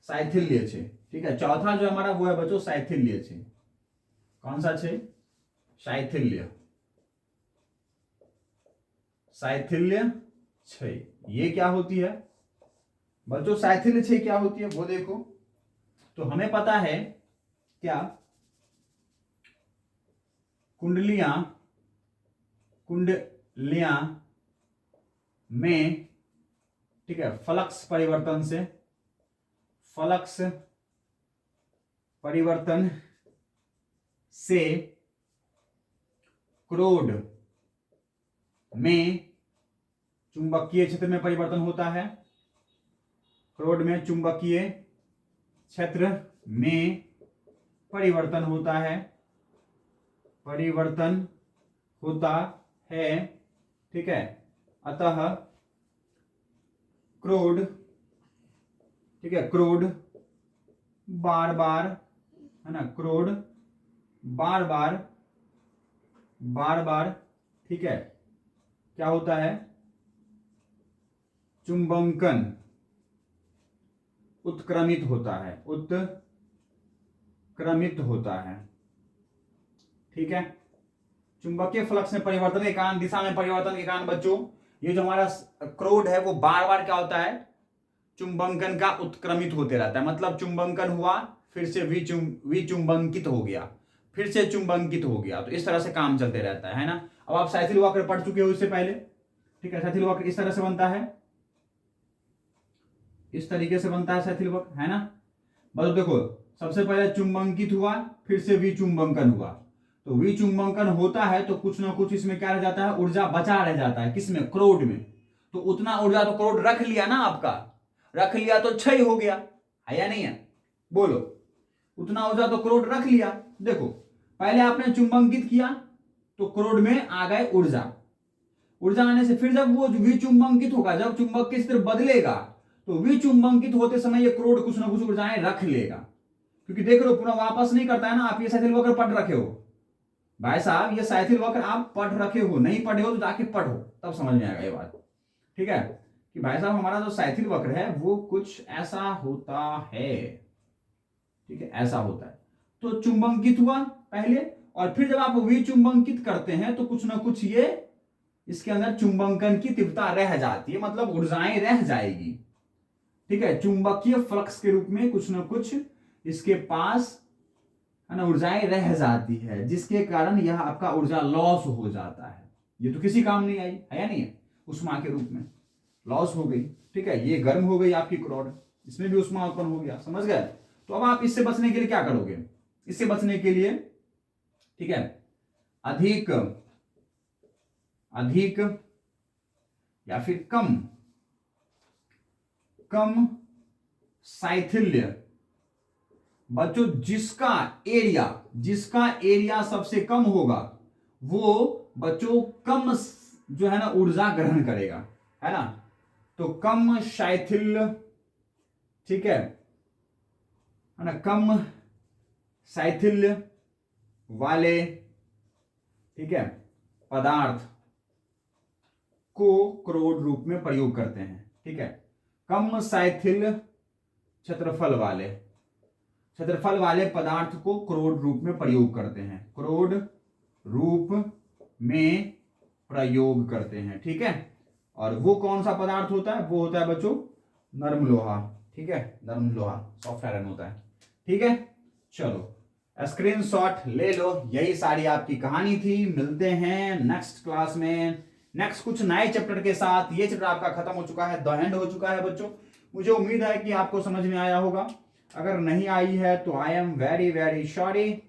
Speaker 1: साइथिल्य क्षय। ठीक है, चौथा जो हमारा वो है बच्चों साइथिल्य क्षय। कौन सा क्षय, साइथिल्य, साइथिल्य क्षय। ये क्या होती है बच्चों, साइथिल्य क्षय क्या होती है वो देखो। तो हमें पता है क्या, कुंडलियां में, ठीक है, फ्लक्स परिवर्तन से, फ्लक्स परिवर्तन से क्रोड में चुंबकीय क्षेत्र में परिवर्तन होता है, क्रोड में चुंबकीय क्षेत्र में परिवर्तन होता है, परिवर्तन होता है, ठीक है। अतः क्रोड, ठीक है, क्रोड बार बार, है ना, क्रोड बार बार, बार बार, ठीक है, क्या होता है, चुंबकन उत्क्रमित होता है, उत्क्रमित होता है, ठीक है। चुंबकीय फ्लक्स में परिवर्तन के कारण, दिशा में परिवर्तन के कारण बच्चों ये जो हमारा क्रोड है वो बार बार क्या होता है, चुंबकन का उत्क्रमित होते रहता है। मतलब चुंबकन हुआ, फिर से विचुंबकित हो गया, फिर से चुंबकित हो गया, तो इस तरह से काम चलते रहता है ना। अब आप साइकिल वक्र पढ़ चुके हो इससे पहले, ठीक है। साइकिल वक्र इस तरह से बनता है, इस तरीके से बनता है साइकिल वक्र, है ना। बस देखो, सबसे पहले चुंबकित हुआ, फिर से विचुंबकन हुआ। तो विचुंबकन होता है तो कुछ ना कुछ इसमें क्या रह जाता है, ऊर्जा बचा रह जाता है, किसमें, क्रोड में। तो उतना ऊर्जा तो क्रोड रख लिया ना, आपका रख लिया तो क्षय हो गया, है या नहीं है, बोलो। उतना ऊर्जा तो क्रोड रख लिया। देखो पहले आपने चुंबकित किया तो क्रोड में आ गए ऊर्जा, ऊर्जा आने से फिर जब वो विचुंबकित होगा, जब चुंबक की स्थिति बदलेगा तो विचुंबकित होते समय ये क्रोड कुछ ना कुछ ऊर्जाएं रख लेगा, क्योंकि देख लो पूरा वापस नहीं करता है ना। आप ये साइकिल वक्र पढ़ रखे हो भाई साहब, ये साइकिल वक्र आप पढ़ रखे हो, नहीं पढ़े हो तो जाके पढ़ो, तब समझ में आएगा ये बात, ठीक है। कि भाई साहब हमारा जो साइकिल वक्र है वो कुछ ऐसा होता है, ठीक है, ऐसा होता है। तो चुंबकित हुआ पहले, और फिर जब आप विचुंबकित करते हैं तो कुछ ना कुछ ये इसके अंदर चुंबकन की तीव्रता रह जाती है, मतलब ऊर्जाएं रह जाएगी, ठीक है। चुंबकीय फ्लक्स के रूप में कुछ ना कुछ इसके पास, है ना, ऊर्जाएं रह जाती है, जिसके कारण यह आपका ऊर्जा लॉस हो जाता है। ये तो किसी काम नहीं आई, है या नहीं है, उष्मा के रूप में लॉस हो गई, ठीक है। ये गर्म हो गई आपकी क्रोड, इसमें भी उष्मा उत्पन्न हो गया, समझ गए। तो अब आप इससे बचने के लिए क्या करोगे, इससे बचने के लिए, ठीक है, अधिक अधिक या फिर कम कम साइथिल्य, बच्चों जिसका एरिया सबसे कम होगा वो बच्चों कम जो है ना ऊर्जा ग्रहण करेगा, है ना। तो कम साइथिल्य, ठीक है ना, कम साइथिल्य वाले, ठीक है, पदार्थ को क्रोड रूप में प्रयोग करते हैं, ठीक है। कम साइथिल्य क्षेत्रफल वाले पदार्थ को क्रोड रूप में प्रयोग करते हैं, क्रोड रूप में प्रयोग करते हैं, ठीक है। और वो कौन सा पदार्थ होता है, वो होता है बच्चों नर्म लोहा, ठीक है, नर्म लोहा, सॉफ्ट आयरन होता है, ठीक है। चलो स्क्रीनशॉट ले लो। यही सारी आपकी कहानी थी। मिलते हैं नेक्स्ट क्लास में नेक्स्ट कुछ नए चैप्टर के साथ। ये चैप्टर आपका खत्म हो चुका है, द एंड हो चुका है बच्चों। मुझे उम्मीद है कि आपको समझ में आया होगा। अगर नहीं आई है तो I am very very sorry,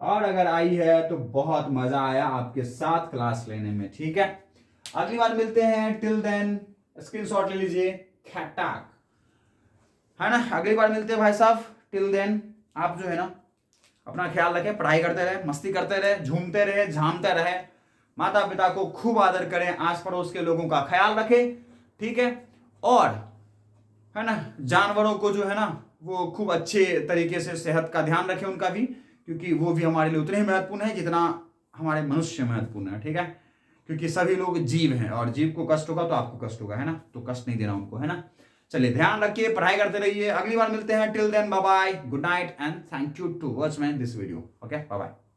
Speaker 1: और अगर आई है तो बहुत मजा आया आपके साथ क्लास लेने में, ठीक है। अगली बार मिलते हैं, टिल देन स्क्रीनशॉट ले लीजिए, खैटाक, है ना। अगली बार मिलते हैं भाई साहब, टिल देन आप जो है ना अपना ख्याल रखें, पढ़ाई करते रहे, मस्ती करते रहे, झूमते रहे, झामते रहे, माता पिता को खूब आदर करें, आस पड़ोस के लोगों का ख्याल रखें, ठीक है। और है ना जानवरों को जो है ना वो खूब अच्छे तरीके से सेहत का ध्यान रखें उनका भी, क्योंकि वो भी हमारे लिए उतने ही महत्वपूर्ण है जितना हमारे मनुष्य महत्वपूर्ण है, ठीक है। क्योंकि सभी लोग जीव हैं और जीव को कष्ट होगा तो आपको कष्ट होगा, है ना, तो कष्ट नहीं देना उनको, है ना। चलिए ध्यान रखिए, पढ़ाई करते रहिए। अगली बार मिलते हैं, till then bye bye, good night and thank you to watch man this video. Okay, bye bye.